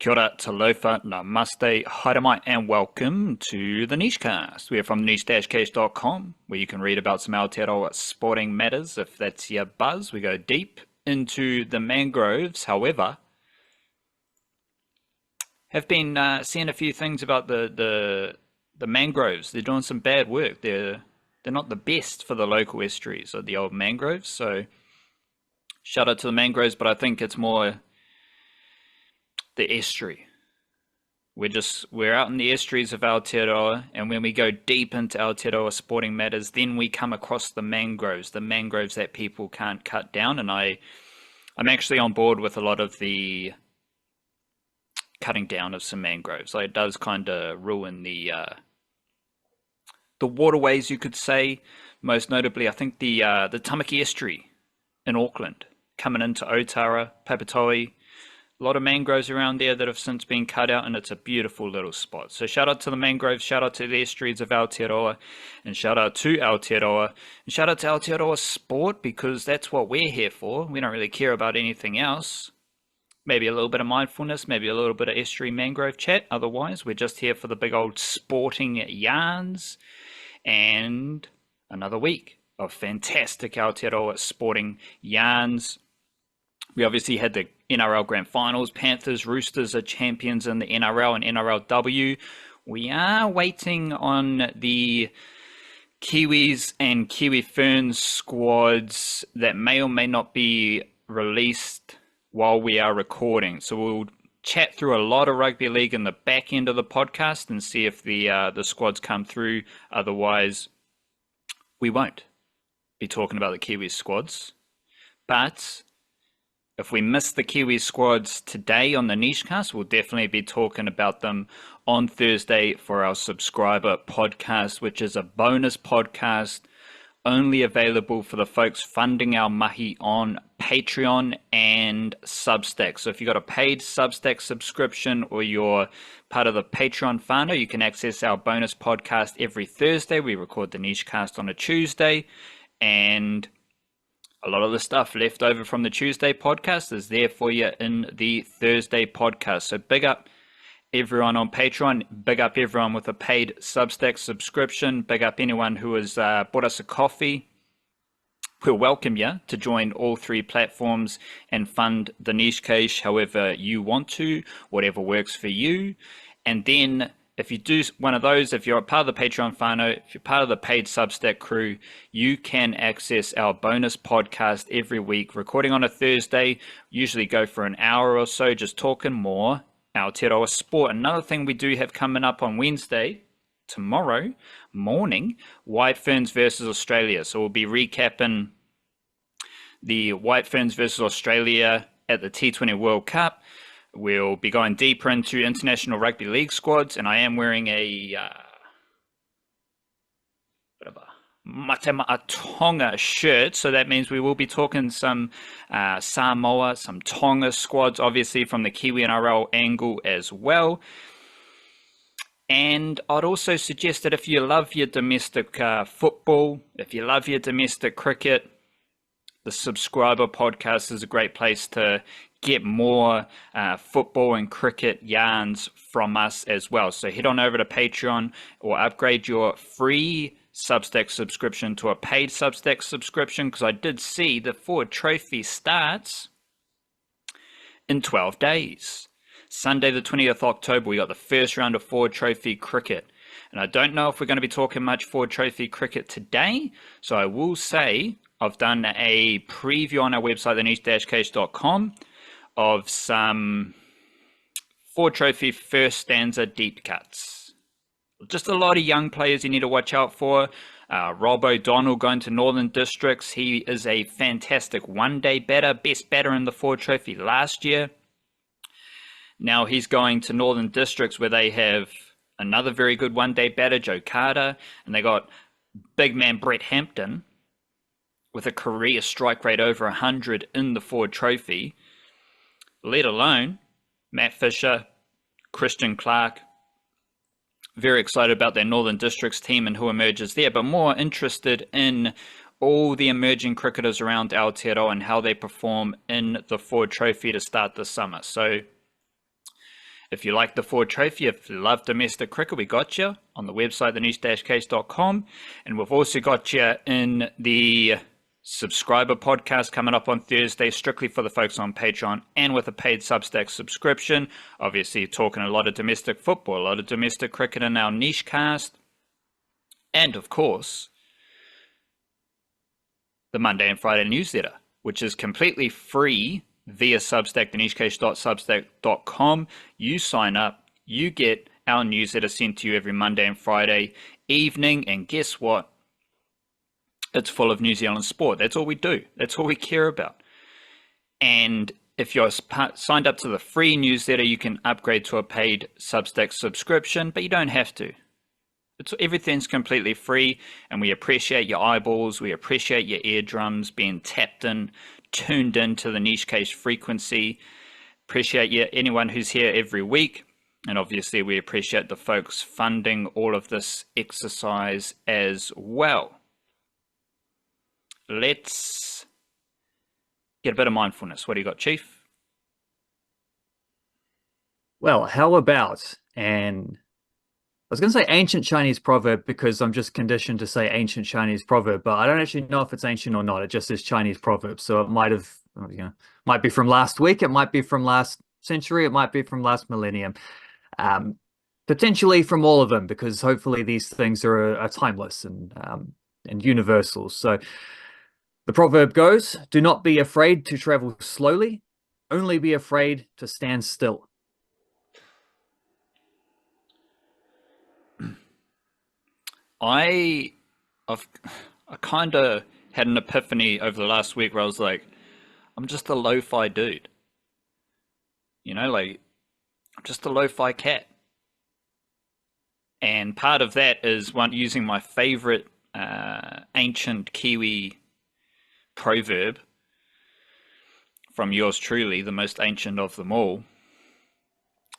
Kia ora, talofa, namaste, haere and welcome to the Nichecast. We are from thenichecache.com, where you can read about some Aotearoa sporting matters if that's your buzz. We go deep into the mangroves. However, have been seeing a few things about the mangroves. They're doing some bad work. They're not the best for the local estuaries of the old mangroves. So shout out to the mangroves, but I think it's more the estuary. We're out in the estuaries of Aotearoa, and when we go deep into Aotearoa sporting matters, then we come across the mangroves that people can't cut down. And I'm actually on board with a lot of the cutting down of some mangroves. Like, it does kind of ruin the waterways, you could say. Most notably, I think the Tamaki estuary in Auckland, coming into Otara, Papatoi. A lot of mangroves around there that have since been cut out, and it's a beautiful little spot. So shout out to the mangroves, shout out to the estuaries of Aotearoa, and shout out to Aotearoa, and shout out to Aotearoa sport, because that's what we're here for. We don't really care about anything else. Maybe a little bit of mindfulness, maybe a little bit of estuary mangrove chat. Otherwise, we're just here for the big old sporting yarns, and another week of fantastic Aotearoa sporting yarns. We obviously had the NRL Grand Finals. Panthers, Roosters are champions in the NRL and NRLW. We are waiting on the Kiwis and Kiwi Ferns squads that may or may not be released while we are recording. So we'll chat through a lot of rugby league in the back end of the podcast and see if the squads come through. Otherwise, we won't be talking about the Kiwis squads. But if we miss the Kiwi squads today on the Nichecast, we'll definitely be talking about them on Thursday for our subscriber podcast, which is a bonus podcast only available for the folks funding our mahi on Patreon and Substack. So if you've got a paid Substack subscription or you're part of the Patreon whānau, you can access our bonus podcast every Thursday. We record the Nichecast on a Tuesday, and a lot of the stuff left over from the Tuesday podcast is there for you in the Thursday podcast. So big up everyone on Patreon. Big up everyone with a paid Substack subscription. Big up anyone who has bought us a coffee. We'll welcome you to join all three platforms and fund the Nichecase however you want to, whatever works for you. And then if you do one of those, if you're a part of the Patreon whānau, if you're part of the paid Substack crew, you can access our bonus podcast every week, recording on a Thursday, usually go for an hour or so, just talking more Aotearoa sport. Another thing we do have coming up on Wednesday, tomorrow morning, White Ferns versus Australia. So we'll be recapping the White Ferns versus Australia at the T20 World Cup. We'll be going deeper into international rugby league squads, and I am wearing a bit of a Matema'a Tonga shirt, so that means we will be talking some Samoa, some Tonga squads, obviously from the Kiwi-NRL angle as well. And I'd also suggest that if you love your domestic football, if you love your domestic cricket, the Subscriber podcast is a great place to get more football and cricket yarns from us as well. So head on over to Patreon or upgrade your free Substack subscription to a paid Substack subscription, because I did see the Ford Trophy starts in 12 days. Sunday the 20th October, we got the first round of Ford Trophy cricket. And I don't know if we're going to be talking much Ford Trophy cricket today, so I will say I've done a preview on our website, thenichecache.com, of some Ford Trophy first stanza deep cuts. Just a lot of young players you need to watch out for. Rob O'Donnell going to Northern Districts. He is a fantastic one-day batter, best batter in the Ford Trophy last year. Now he's going to Northern Districts, where they have another very good one-day batter, Joe Carter, and they got big man Brett Hampton with a career strike rate over 100 in the Ford Trophy, let alone Matt Fisher, Christian Clark. Very excited about their Northern Districts team and who emerges there, but more interested in all the emerging cricketers around Aotearoa and how they perform in the Ford Trophy to start the summer. So If you like the Ford Trophy, if you love domestic cricket, we got you on the website, thenichecache.com. And we've also got you in the subscriber podcast coming up on Thursday, strictly for the folks on Patreon and with a paid Substack subscription. Obviously, talking a lot of domestic football, a lot of domestic cricket in our niche cast. And of course, the Monday and Friday newsletter, which is completely free via Substack, thenichecache.substack.com. You sign up, you get our newsletter sent to you every Monday and Friday evening, and guess what? It's full of New Zealand sport. That's all we do. That's all we care about. And if you're signed up to the free newsletter, you can upgrade to a paid Substack subscription, but you don't have to. Everything's completely free, and we appreciate your eyeballs. We appreciate your eardrums being tapped in, tuned into the Niche Cache frequency. Appreciate anyone who's here every week. And obviously, we appreciate the folks funding all of this exercise as well. Let's get a bit of mindfulness. What do you got, Chief? Well, how about I was going to say ancient Chinese proverb because I'm just conditioned to say ancient Chinese proverb, but I don't actually know if it's ancient or not. It just is Chinese proverb. So it might be from last week. It might be from last century. It might be from last millennium. Potentially from all of them, because hopefully these things are timeless and universal. So the proverb goes, do not be afraid to travel slowly. Only be afraid to stand still. I kind of had an epiphany over the last week where I was like, I'm just a lo-fi dude. I'm just a lo-fi cat. And part of that is using my favorite ancient Kiwi proverb from yours truly, the most ancient of them all.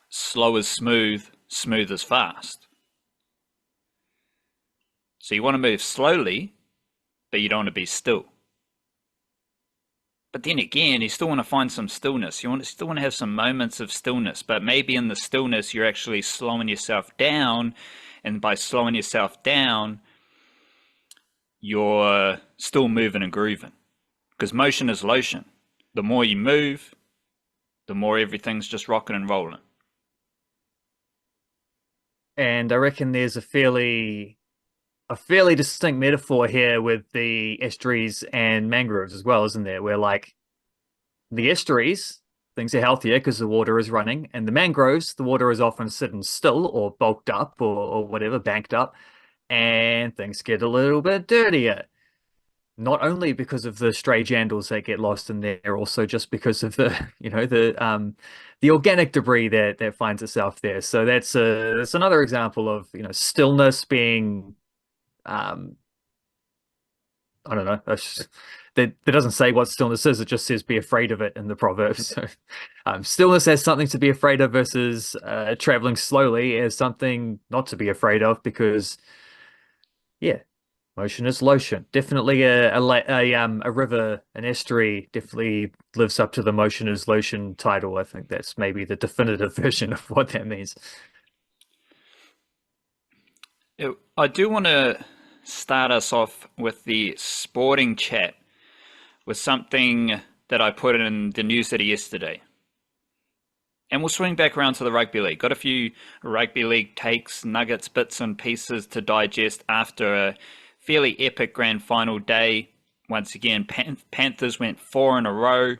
Slow is smooth, smooth is fast. So you want to move slowly, but you don't want to be still. But then again, you still want to find some stillness. You still want to have some moments of stillness, but maybe in the stillness, you're actually slowing yourself down. And by slowing yourself down, you're still moving and grooving. Because motion is lotion. The more you move, the more everything's just rocking and rolling. And I reckon there's a fairly distinct metaphor here with the estuaries and mangroves as well, isn't there? Where like the estuaries, things are healthier because the water is running, and the mangroves, the water is often sitting still or bulked up or whatever, banked up, and things get a little bit dirtier. Not only because of the stray jandals that get lost in there, also just because of the organic debris that finds itself there. So that's another example of stillness being I don't know. That doesn't say what stillness is. It just says be afraid of it in the proverb. So stillness as something to be afraid of versus traveling slowly as something not to be afraid of, because motion is lotion. Definitely a river, an estuary definitely lives up to the motion is lotion title. I think that's maybe the definitive version of what that means. I do want to start us off with the sporting chat with something that I put in the newsletter yesterday. And we'll swing back around to the rugby league. Got a few rugby league takes, nuggets, bits and pieces to digest after a fairly epic grand final day. Once again, Panthers went 4 in a row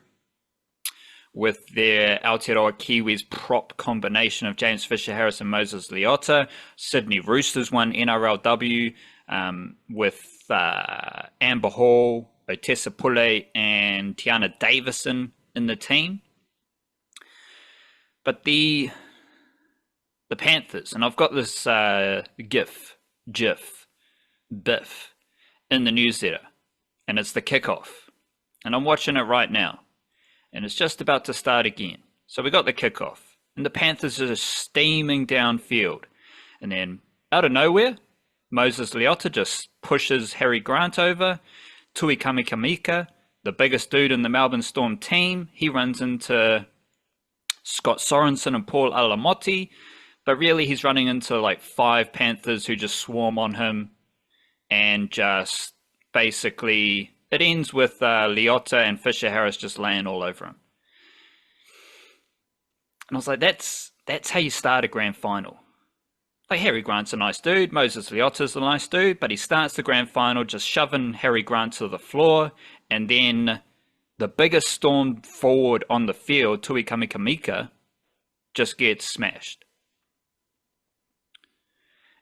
with their Aotearoa Kiwis prop combination of James Fisher-Harris and Moses Leota. Sydney Roosters won NRLW with Amber Hall, Otessa Pule, and Tiana Davison in the team. But the Panthers, and I've got this GIF, Biff, in the newsletter, and it's the kickoff. And I'm watching it right now, and it's just about to start again. So we got the kickoff, and the Panthers are steaming downfield. And then, out of nowhere, Moses Leota just pushes Harry Grant over. Tui Kamikamica, the biggest dude in the Melbourne Storm team, he runs into Scott Sorensen and Paul Alamotti, but really he's running into like 5 Panthers who just swarm on him, and just basically it ends with Leota and Fisher Harris just laying all over him. And I was like, that's how you start a grand final. Like, Harry Grant's a nice dude, Moses Leota's a nice dude, but he starts the grand final just shoving Harry Grant to the floor, and then the biggest storm forward on the field, Tui Kamikamika, just gets smashed.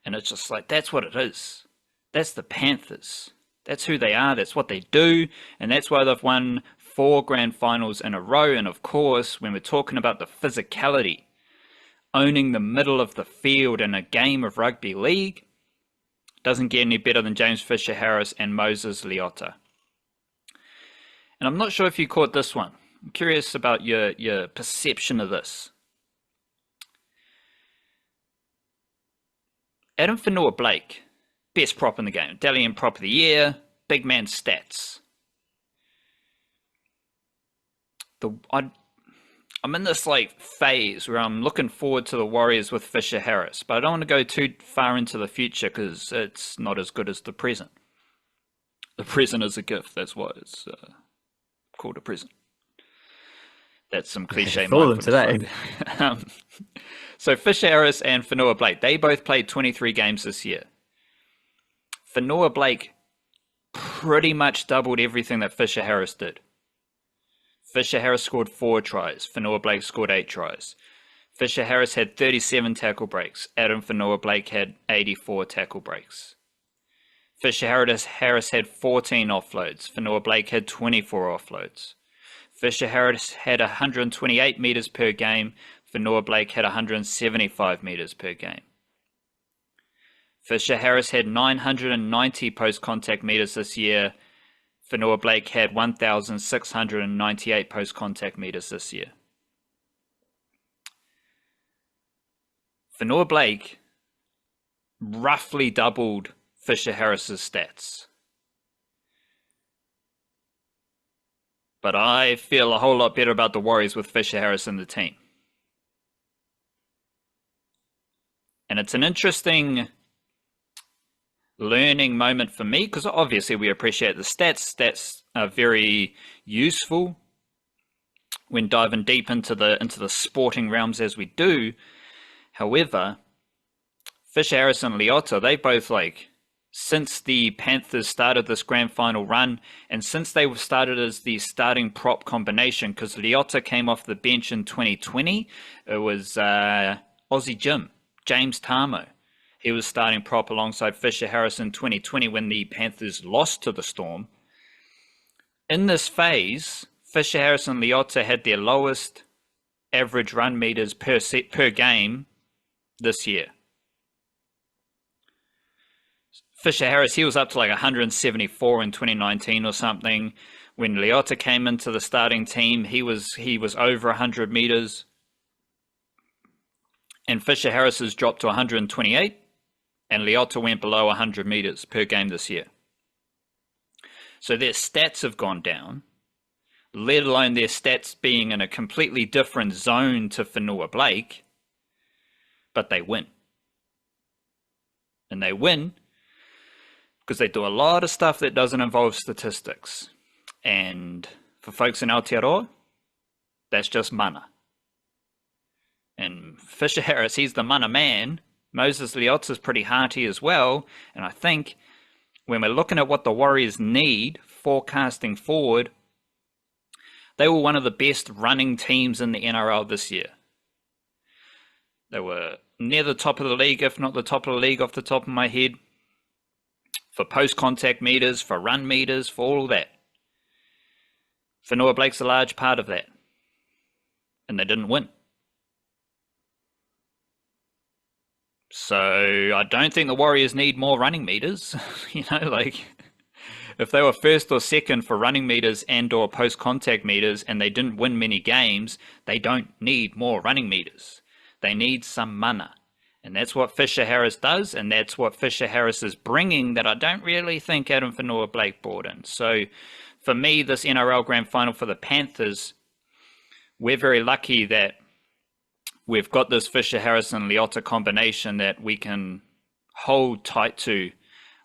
And it's just like, that's what it is. That's the Panthers. That's who they are, that's what they do, and that's why they've won 4 grand finals in a row. And of course, when we're talking about the physicality, owning the middle of the field in a game of rugby league, doesn't get any better than James Fisher Harris and Moses Leota. And I'm not sure if you caught this one. I'm curious about your perception of this. Adam Whenua-Blake, best prop in the game, Dalian prop of the year, big man stats. I'm in this like phase where I'm looking forward to the Warriors with Fisher Harris, but I don't want to go too far into the future because it's not as good as the present. The present is a gift. That's why it's called a present. That's some cliche. Full of them today. So Fisher Harris and Whenua-Blake, they both played 23 games this year. Whenua-Blake pretty much doubled everything that Fisher Harris did. Fisher Harris scored 4 tries. Whenua-Blake scored 8 tries. Fisher Harris had 37 tackle breaks. Adam Whenua-Blake had 84 tackle breaks. Fisher Harris had 14 offloads. Whenua-Blake had 24 offloads. Fisher Harris had 128 meters per game. Whenua-Blake had 175 meters per game. Fisher Harris had 990 post-contact meters this year. Whenua-Blake had 1,698 post-contact meters this year. Whenua-Blake roughly doubled Fisher Harris's stats. But I feel a whole lot better about the Warriors with Fisher Harris in the team. And it's an interesting learning moment for me, because obviously we appreciate the stats. Stats are very useful when diving deep into the sporting realms as we do. However, Fisher Harris and Leota, they both, like, since the Panthers started this grand final run, and since they were started as the starting prop combination, because Leota came off the bench in 2020, it was Aussie Jim, James Tarmo. He was starting prop alongside Fisher Harris in 2020 when the Panthers lost to the Storm. In this phase, Fisher Harris and Leota had their lowest average run meters per game this year. Fisher Harris, he was up to like 174 in 2019 or something. When Leota came into the starting team, he was over 100 meters. And Fisher Harris has dropped to 128. And Leota went below 100 meters per game this year. So their stats have gone down, let alone their stats being in a completely different zone to Whenua-Blake, but they win. And they win because they do a lot of stuff that doesn't involve statistics. And for folks in Aotearoa, that's just mana. And Fisher Harris, he's the mana man. Moses Leota's pretty hearty as well. And I think when we're looking at what the Warriors need, forecasting forward, they were one of the best running teams in the NRL this year. They were near the top of the league, if not the top of the league off the top of my head, for post-contact meters, for run meters, for all of that. Whenua-Blake's a large part of that. And they didn't win. So I don't think the Warriors need more running meters. You know, like, if they were first or second for running meters and or post-contact meters and they didn't win many games, they don't need more running meters. They need some mana. And that's what Fisher Harris does, and that's what Fisher Harris is bringing that I don't really think Adam Whenua-Blake brought in. So for me, this NRL Grand Final for the Panthers, we're very lucky that we've got this Fisher Harrison Leota combination that we can hold tight to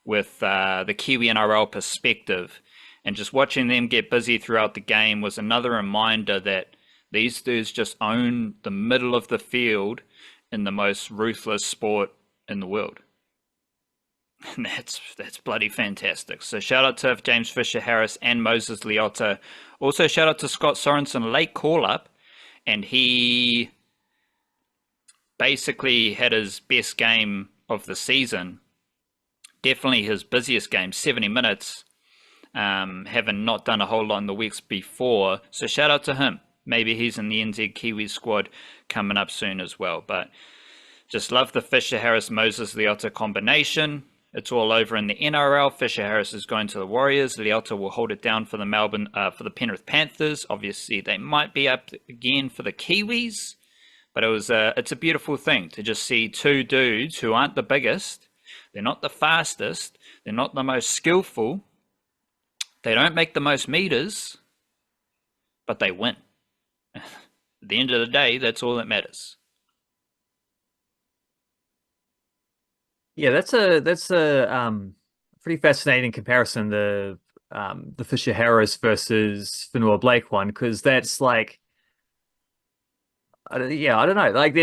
with the Kiwi-NRL perspective. And just watching them get busy throughout the game was another reminder that these dudes just own the middle of the field in the most ruthless sport in the world. And that's bloody fantastic. So shout out to James Fisher Harris and Moses Leota. Also shout out to Scott Sorensen, late call up, and he basically had his best game of the season. Definitely his busiest game, 70 minutes, having not done a whole lot in the weeks before. So shout out to him. Maybe he's in the NZ Kiwi squad coming up soon as well. But just love the Fisher Harris Moses Leota combination. It's all over in the NRL. Fisher Harris is going to the Warriors. Leota will hold it down for the Penrith Panthers. Obviously, they might be up again for the Kiwis, but it's a beautiful thing to just see two dudes who aren't the biggest, they're not the fastest, they're not the most skillful, they don't make the most meters, but they win. At the end of the day, that's all that matters. Yeah, that's a pretty fascinating comparison, the Fisher Harris versus Fanua Blake one, because that's like, yeah, I don't know. Like,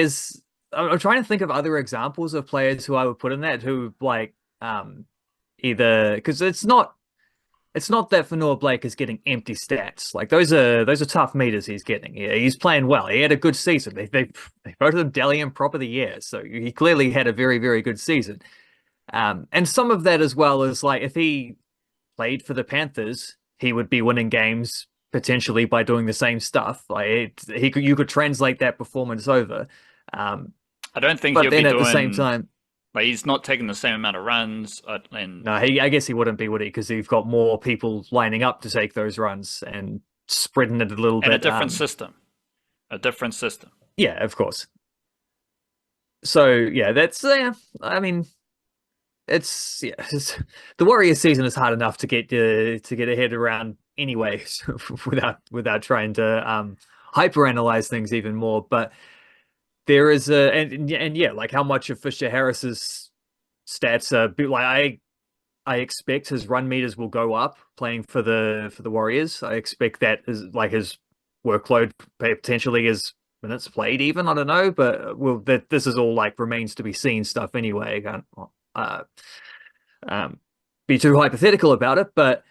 I'm trying to think of other examples of players who I would put in that, who like either, because it's not that Fanua Blake is getting empty stats. Like, those are tough meters he's getting. Yeah, he's playing well. He had a good season. They voted him Dally M Prop of the Year, so he clearly had a very, very good season. And some of that as well is like, if he played for the Panthers, he would be winning games potentially by doing the same stuff. Like, you could translate that performance over. I don't think but he'll then be at doing, the same time, like, he's not taking the same amount of runs. no, I guess he wouldn't be, would he? Because you've got more people lining up to take those runs and spreading it a little bit. And a different system. A different system. Yeah, of course. So yeah, that's I mean, it's the Warriors season is hard enough to get a head around anyway, without trying to hyper analyze things even more. But there is and yeah, like how much of Fisher Harris's stats are like, I expect his run meters will go up playing for the Warriors. I expect that is like his workload potentially is minutes played even. I don't know, but this is all like remains to be seen stuff anyway. I can't be too hypothetical about it, but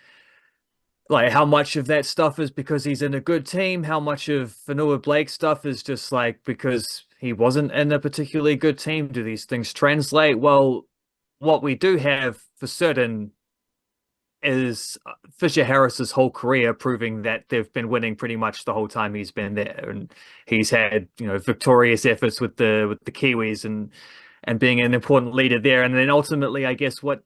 like how much of that stuff is because he's in a good team, how much of Fanua Blake stuff is just like because he wasn't in a particularly good team. Do these things translate? Well, what we do have for certain is Fisher Harris's whole career proving that they've been winning pretty much the whole time he's been there, and he's had victorious efforts with the Kiwis and being an important leader there. And then ultimately, I guess what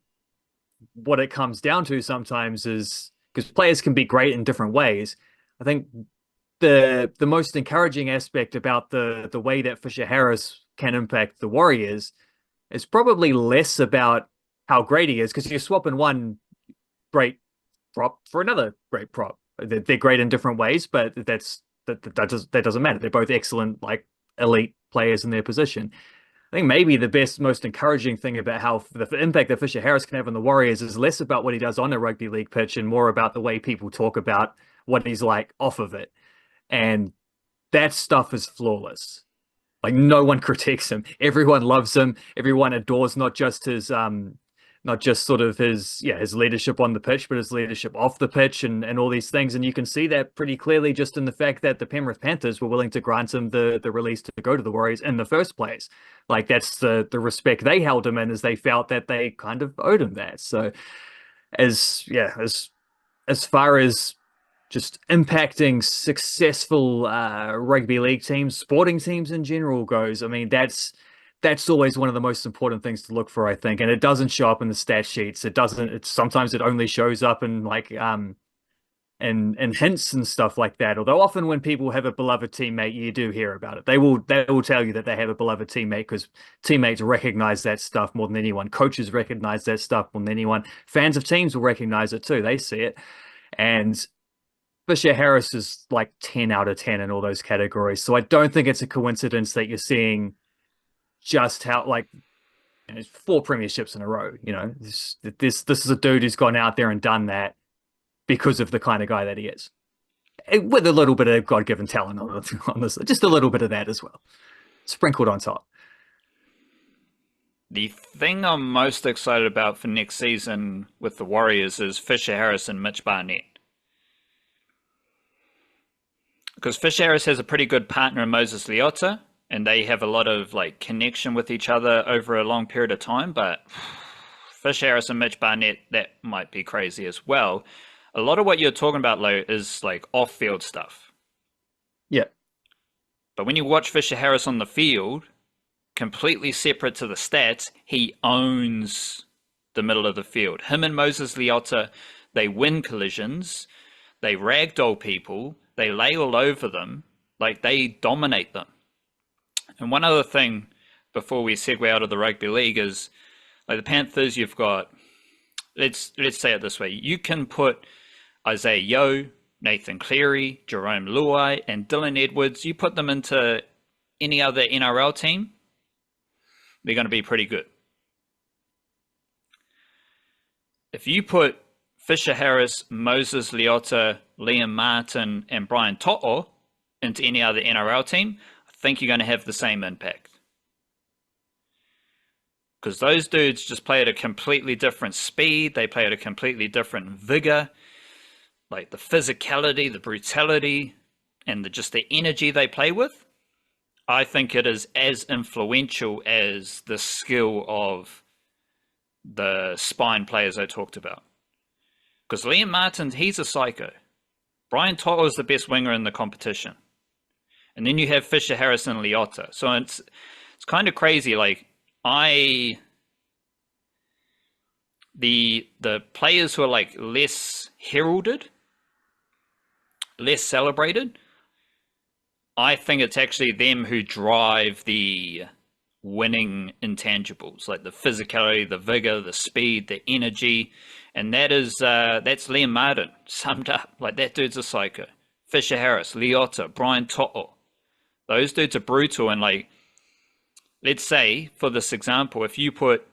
it comes down to sometimes is, because players can be great in different ways, I think the most encouraging aspect about the way that Fisher Harris can impact the Warriors is probably less about how great he is, because you're swapping one great prop for another great prop. They're great in different ways, but that doesn't matter. They're both excellent, like elite players in their position. I think maybe the most encouraging thing about how the impact that Fisher Harris can have on the Warriors is less about what he does on a rugby league pitch and more about the way people talk about what he's like off of it. And that stuff is flawless. Like, no one critiques him. Everyone loves him. Everyone adores not just sort of his leadership on the pitch, but his leadership off the pitch and all these things. And you can see that pretty clearly just in the fact that the Penrith Panthers were willing to grant him the release to go to the Warriors in the first place. Like, that's the respect they held him in, as they felt that they kind of owed him that. So as far as just impacting successful rugby league teams, sporting teams in general goes, I mean, that's always one of the most important things to look for, I think. And it doesn't show up in the stat sheets. Sometimes it only shows up in like in hints and stuff like that. Although often when people have a beloved teammate, you do hear about it. They will tell you that they have a beloved teammate, because teammates recognize that stuff more than anyone. Coaches recognize that stuff more than anyone. Fans of teams will recognize it too. They see it. And Fisher Harris is like 10 out of 10 in all those categories. So I don't think it's a coincidence that you're seeing just how like four premierships in a row. This is a dude who's gone out there and done that because of the kind of guy that he is, with a little bit of God-given talent on this, just a little bit of that as well, sprinkled on top. The thing I'm most excited about for next season with the Warriors is Fisher Harris and Mitch Barnett. Because Fisher Harris has a pretty good partner in Moses Leota, and they have a lot of like connection with each other over a long period of time. But Fisher Harris and Mitch Barnett, that might be crazy as well. A lot of what you're talking about, Lo, is like off-field stuff. Yeah. But when you watch Fisher Harris on the field, completely separate to the stats, he owns the middle of the field. Him and Moses Leota, they win collisions, they ragdoll people, they lay all over them, like they dominate them. And one other thing before we segue out of the rugby league is, like the Panthers, you've got, let's say it this way, you can put Isaiah Yeo, Nathan Cleary, Jerome Luai, and Dylan Edwards, you put them into any other NRL team, they're going to be pretty good. If you put Fisher Harris, Moses Leota, Liam Martin, and Brian To'o into any other NRL team, I think you're going to have the same impact. Because those dudes just play at a completely different speed. They play at a completely different vigor. Like the physicality, the brutality, and just the energy they play with. I think it is as influential as the skill of the spine players I talked about. Because Liam Martin, he's a psycho. Brian To'o is the best winger in the competition. And then you have Fisher Harris and Leota. So it's kind of crazy. Like, the players who are like less heralded, less celebrated, I think it's actually them who drive the winning intangibles, like the physicality, the vigor, the speed, the energy. And that's Liam Martin summed up. Like, that dude's a psycho. Fisher Harris, Leota, Brian To'o. Those dudes are brutal. And like, let's say, for this example, if you put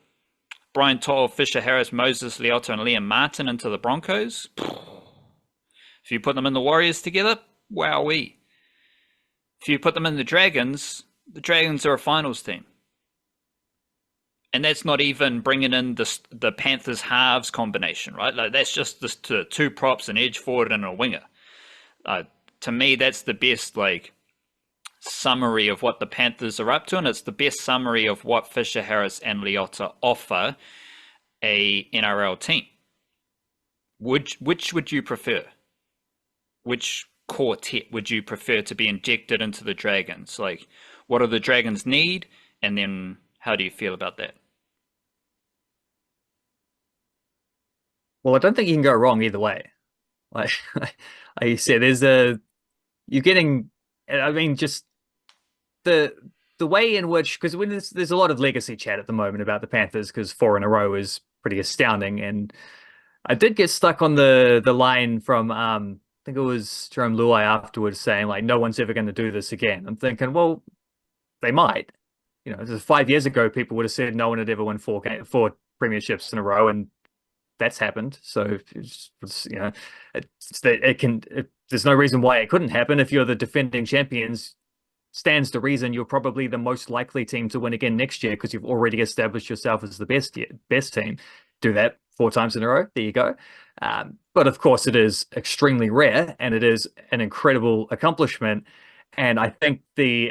Brian To'o, Fisher Harris, Moses Leota, and Liam Martin into the Broncos, if you put them in the Warriors together, wowee. If you put them in the Dragons are a finals team. And that's not even bringing in the Panthers halves combination, right? Like, that's just the two props, an edge forward and a winger. To me, that's the best like summary of what the Panthers are up to, and it's the best summary of what Fisher Harris and Leota offer a NRL team. Which would you prefer? Which quartet would you prefer to be injected into the Dragons? Like, what do the Dragons need, and then how do you feel about that? Well, I don't think you can go wrong either way. Like, like you said, you're getting, I mean, just the way in which, because when there's a lot of legacy chat at the moment about the Panthers, because 4 in a row is pretty astounding. And I did get stuck on the line from I think it was Jerome Luai afterwards saying like, no one's ever going to do this again. I'm thinking, well, they might. 5 years ago, people would have said no one had ever won four premierships in a row, and that's happened. So there's no reason why it couldn't happen. If you're the defending champions, stands to reason you're probably the most likely team to win again next year, because you've already established yourself as the best team. Do that 4 times in a row. There you go. But of course, it is extremely rare, and it is an incredible accomplishment. And I think the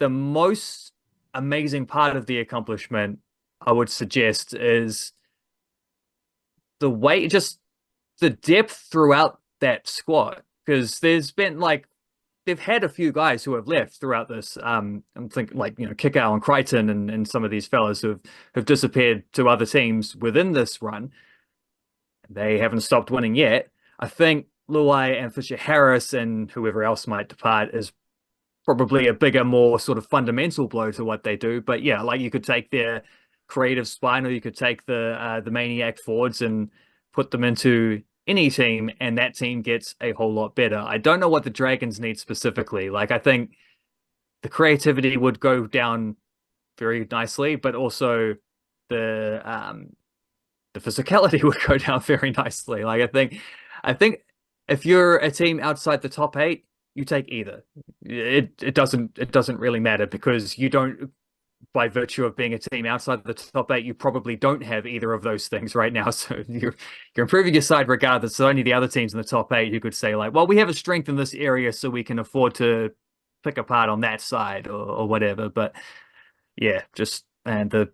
most amazing part of the accomplishment, I would suggest, is the way, just the depth throughout that squad. Because there's been they've had a few guys who have left throughout this. I'm thinking Kikau and Crichton and some of these fellas who have disappeared to other teams within this run. They haven't stopped winning yet. I think Luai and Fisher Harris and whoever else might depart is probably a bigger, more sort of fundamental blow to what they do. But yeah, like, you could take their creative spine, or you could take the maniac forwards and put them into any team, and that team gets a whole lot better. I don't know what the Dragons need specifically. Like, I think the creativity would go down very nicely, but also the physicality would go down very nicely. Like, I think if you're a team outside the top eight, you take either. It doesn't really matter because you don't, by virtue of being a team outside the top eight, you probably don't have either of those things right now. So you're improving your side regardless. So only the other teams in the top eight who could say like, well, we have a strength in this area, so we can afford to pick apart on that side or whatever. But yeah, just and the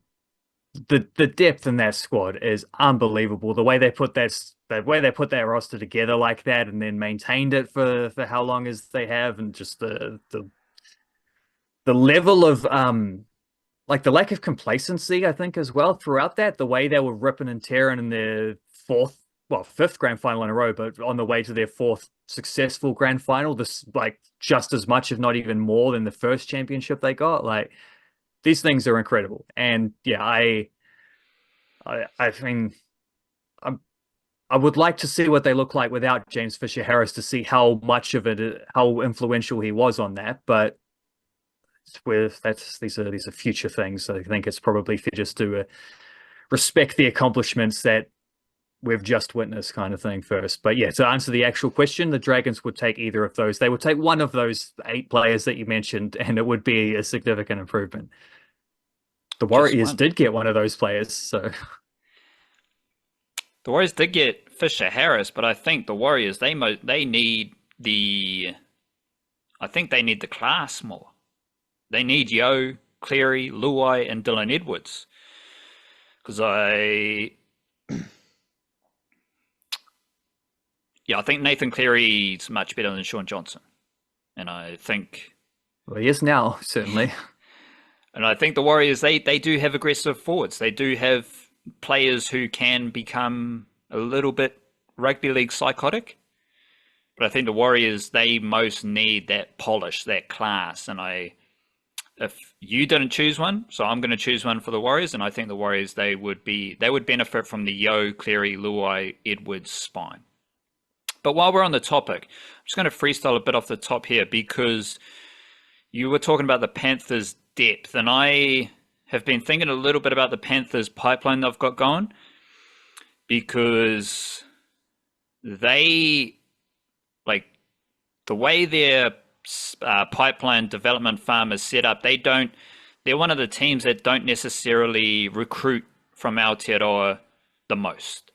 depth in that squad is unbelievable. The way they put that roster together like that and then maintained it for how long as they have, and just the level of like the lack of complacency, I think, as well throughout that. The way they were ripping and tearing in their fifth grand final in a row, but on the way to their fourth successful grand final, this like just as much, if not even more, than the first championship they got. Like, these things are incredible, and yeah, I mean, I would like to see what they look like without James Fisher-Harris to see how much of it, how influential he was on that. But these are future things. So I think it's probably fair just to respect the accomplishments that we've just witnessed, kind of thing, first. But yeah, to answer the actual question, the Dragons would take either of those. They would take one of those 8 players that you mentioned, and it would be a significant improvement. The Warriors did get one of those players, so the Warriors did get Fisher-Harris, but I think the Warriors they need the class more. They need Yeo, Cleary, Luai, and Dylan Edwards. Because I think Nathan Cleary's much better than Sean Johnson. And I think... Well, he is now, certainly. And I think the Warriors, they do have aggressive forwards. They do have players who can become a little bit rugby league psychotic. But I think the Warriors, they most need that polish, that class. And if you didn't choose one, so I'm going to choose one for the Warriors. And I think the Warriors, they would benefit from the Yeo, Cleary, Luai, Edwards spine. But while we're on the topic, I'm just going to freestyle a bit off the top here, because you were talking about the Panthers' depth, and I have been thinking a little bit about the Panthers' pipeline they've got going, because they, like, the way their pipeline development farm is set up, they're one of the teams that don't necessarily recruit from Aotearoa the most.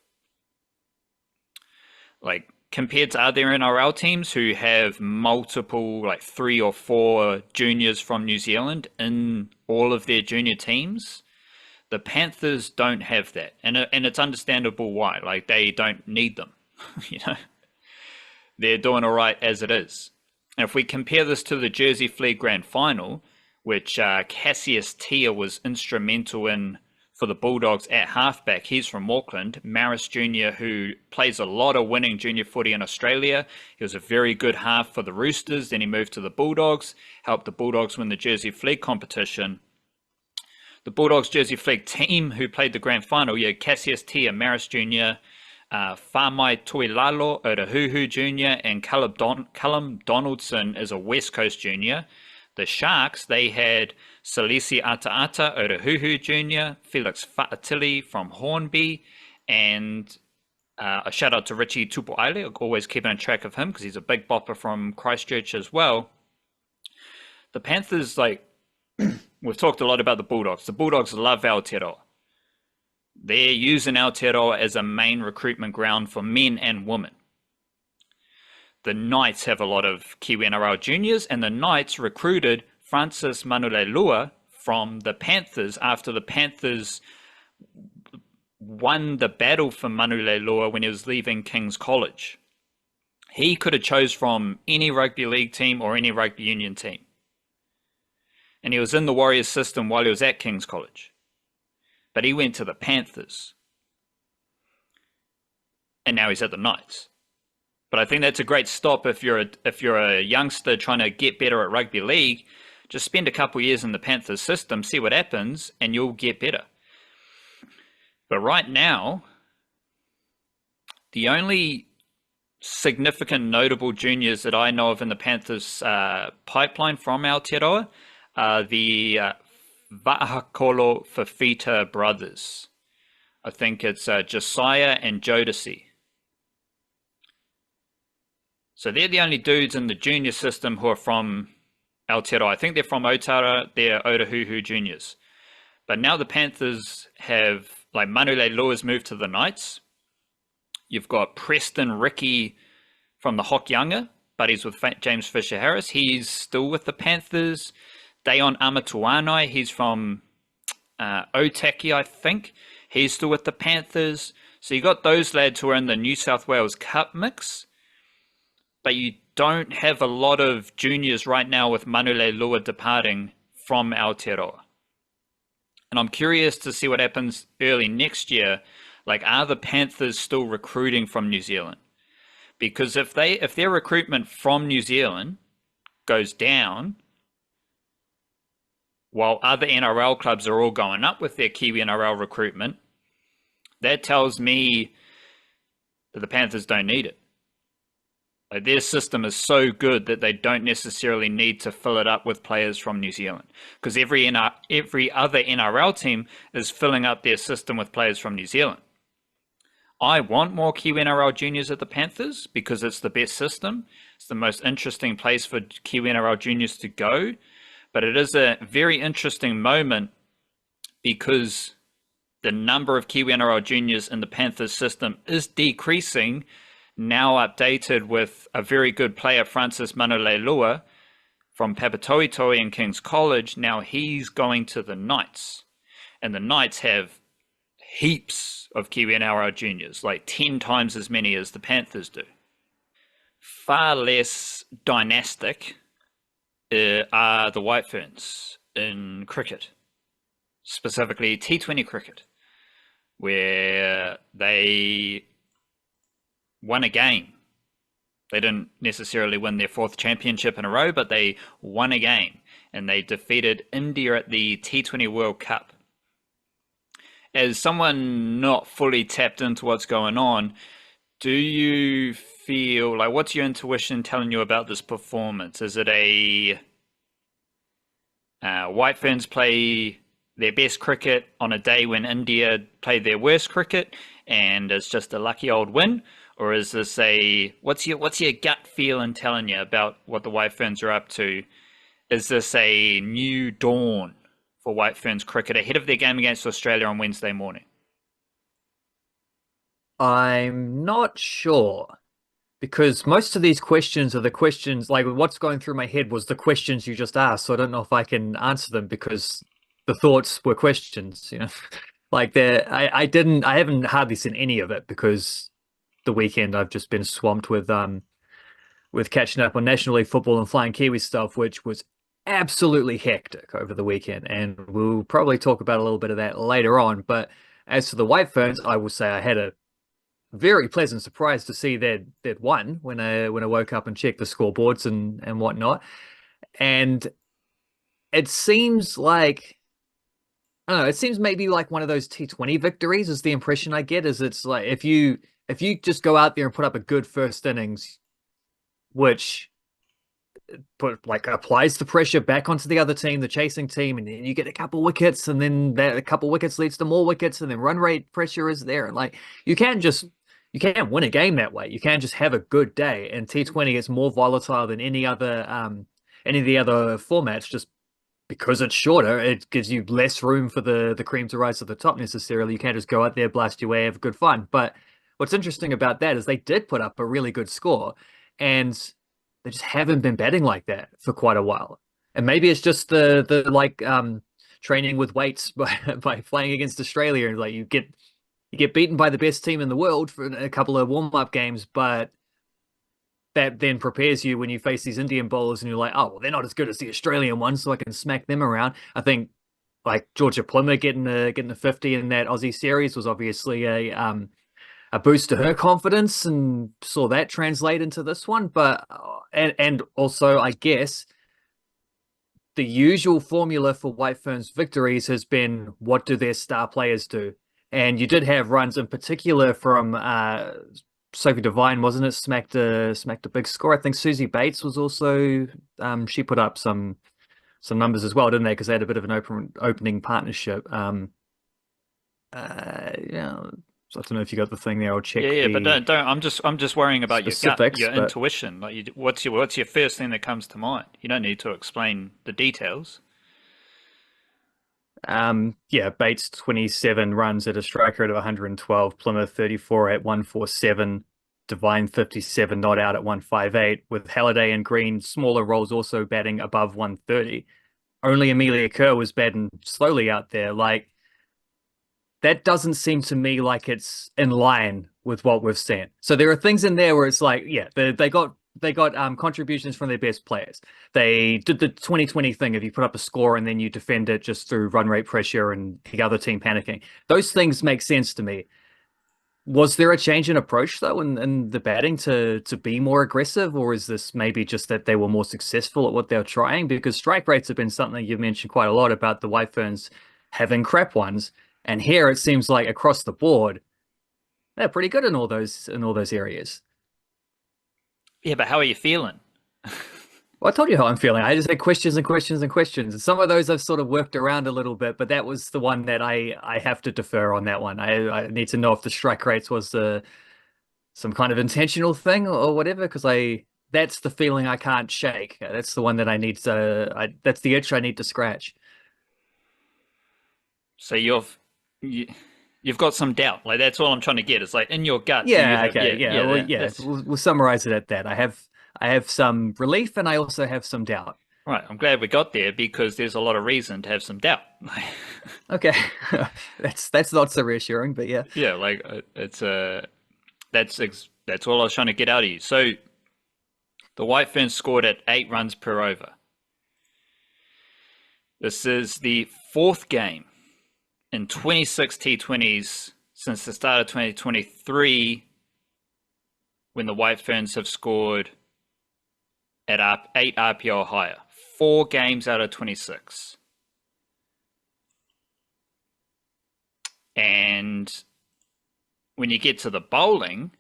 Like, compared to other NRL teams who have multiple, like 3 or 4 juniors from New Zealand in all of their junior teams, the Panthers don't have that. And it's understandable why. Like, they don't need them. They're doing all right as it is. And if we compare this to the Jersey Flegg Grand Final, which Cassius Tia was instrumental in for the Bulldogs at halfback. He's from Auckland. Maris Jr., who plays a lot of winning junior footy in Australia. He was a very good half for the Roosters. Then he moved to the Bulldogs, helped the Bulldogs win the Jersey Flegg competition. The Bulldogs Jersey Flegg team who played the grand final, Cassius Tia, Maris Jr., Whamai Toilalo, Otahuhu Jr., and Callum Donaldson is a West Coast junior. The Sharks, they had Salisi Ataata, Otahuhu Jr., Felix Fa'atili from Hornby, and a shout out to Richie Tupuaile, always keeping track of him because he's a big bopper from Christchurch as well. The Panthers, like, we've talked a lot about the Bulldogs. The Bulldogs love Aotearoa. They're using Aotearoa as a main recruitment ground for men and women. The Knights have a lot of Kiwi-NRL juniors, and the Knights recruited Francis Manulelua from the Panthers after the Panthers won the battle for Manulelua when he was leaving King's College. He could have chose from any rugby league team or any rugby union team. And he was in the Warriors system while he was at King's College. But he went to the Panthers. And now he's at the Knights. But I think that's a great stop if you're a youngster trying to get better at rugby league. Just spend a couple of years in the Panthers system, see what happens, and you'll get better. But right now, the only significant notable juniors that I know of in the Panthers pipeline from Aotearoa are the Va'akolo Fafita brothers. I think it's Josiah and Jodeci. So they're the only dudes in the junior system who are from Aotearoa. I think they're from Otara, they're Otahuhu juniors. But now the Panthers have, like, Manule Lua's moved to the Knights. You've got Preston Ricky from the Hokianga, but he's with James Fisher-Harris. He's still with the Panthers. Dayon Amatuanai, he's from Otaki, I think. He's still with the Panthers. So you got those lads who are in the New South Wales Cup mix, but you don't have a lot of juniors right now with Manule Lua departing from Aotearoa. And I'm curious to see what happens early next year. Like, are the Panthers still recruiting from New Zealand? Because if their recruitment from New Zealand goes down, while other NRL clubs are all going up with their Kiwi-NRL recruitment, that tells me that the Panthers don't need it. Like, their system is so good that they don't necessarily need to fill it up with players from New Zealand, because every other NRL team is filling up their system with players from New Zealand. I want more Kiwi-NRL juniors at the Panthers because it's the best system. It's the most interesting place for Kiwi-NRL juniors to go. But it is a very interesting moment because the number of Kiwi-NRL juniors in the Panthers system is decreasing, now updated with a very good player, Francis Manulelua, from Papatoetoe and King's College. Now he's going to the Knights. And the Knights have heaps of Kiwi-NRL juniors, like 10 times as many as the Panthers do. Far less dynastic are the White Ferns in cricket, specifically T20 cricket, where they won a game. They didn't necessarily win their 4th championship in a row, but they won a game, and they defeated India at the T20 World Cup. As someone not fully tapped into what's going on, do you feel like, what's your intuition telling you about this performance? Is it a White Ferns play their best cricket on a day when India played their worst cricket and it's just a lucky old win? Or is this what's your gut feeling telling you about what the White Ferns are up to? Is this a new dawn for White Ferns cricket ahead of their game against Australia on Wednesday morning? I'm not sure, because most of these questions are the questions, like, what's going through my head was the questions you just asked. So I don't know if I can answer them because the thoughts were questions, like I haven't hardly seen any of it because the weekend I've just been swamped with catching up on National League football and Flying Kiwi stuff, which was absolutely hectic over the weekend. And we'll probably talk about a little bit of that later on. But as for the White Ferns, I will say I had a very pleasant surprise to see that won when I woke up and checked the scoreboards and whatnot. And it seems like, I don't know, it seems maybe like one of those T20 victories is the impression I get. Is it's like if you just go out there and put up a good first innings, which applies the pressure back onto the other team, the chasing team, and then you get a couple wickets, and then a couple wickets leads to more wickets, and then run rate pressure is there. And like, you can't win a game that way. You can't just have a good day. And T20 is more volatile than any of the other formats, just because it's shorter. It gives you less room for the cream to rise to the top necessarily. You can't just go out there, blast your way, have good fun. But what's interesting about that is they did put up a really good score, and they just haven't been batting like that for quite a while. And maybe it's just the training with weights by playing against Australia, and like you get beaten by the best team in the world for a couple of warm-up games, but that then prepares you when you face these Indian bowlers and you're like, oh, well, they're not as good as the Australian ones, so I can smack them around. I think like Georgia Plummer getting the 50 in that Aussie series was obviously a boost to her confidence, and saw that translate into this one. But and also, I guess the usual formula for White Ferns victories has been, what do their star players do? And you did have runs in particular from Sophie Devine, wasn't it? Smacked a big score. I think Susie Bates was also she put up some numbers as well, didn't they? Because they had a bit of an opening partnership. Yeah, so I don't know if you got the thing there. I'll Yeah, check yeah, but the don't. I'm just worrying about your gut, specifics, your but intuition. Like, what's your first thing that comes to mind? You don't need to explain the details. yeah, Bates 27 runs at a strike rate of 112, Plymouth 34 at 147, Devine 57 not out at 158, with Halliday and Green smaller roles also batting above 130. Only Amelia Kerr was batting slowly out there. Like that doesn't seem to me like it's in line with what we've seen. So there are things in there where it's like, yeah, they got contributions from their best players. They did the 2020 thing if you put up a score and then you defend it just through run rate pressure and the other team panicking. Those things make sense to me. Was there a change in approach though in the batting to be more aggressive, or is this maybe just that they were more successful at what they were trying? Because strike rates have been something you've mentioned quite a lot about the White Ferns having crap ones, and here it seems like across the board they're pretty good in all those areas. Yeah, but how are you feeling? Well, I told you how I'm feeling. I just had questions and questions and questions. And some of those I've sort of worked around a little bit, but that was the one that I have to defer on that one. I need to know if the strike rates was some kind of intentional thing or whatever, because I that's the feeling I can't shake. That's the one that I need to that's the itch I need to scratch. So you, you've got some doubt. Like that's all I'm trying to get. It's like in your gut. Do you Yeah, have? okay, Yeah, yeah, yeah. well, yeah. That's We'll summarize it at that. I have some relief and I also have some doubt. right. I'm glad we got there because there's a lot of reason to have some doubt. Okay, that's not so reassuring, but yeah. Yeah, like it's that's all I was trying to get out of you. So the White Ferns scored at 8 runs per over. This is the fourth game in 26 T20s since the start of 2023 when the White Ferns have scored at 8 RPO or higher. 4 games out of 26. And when you get to the bowling,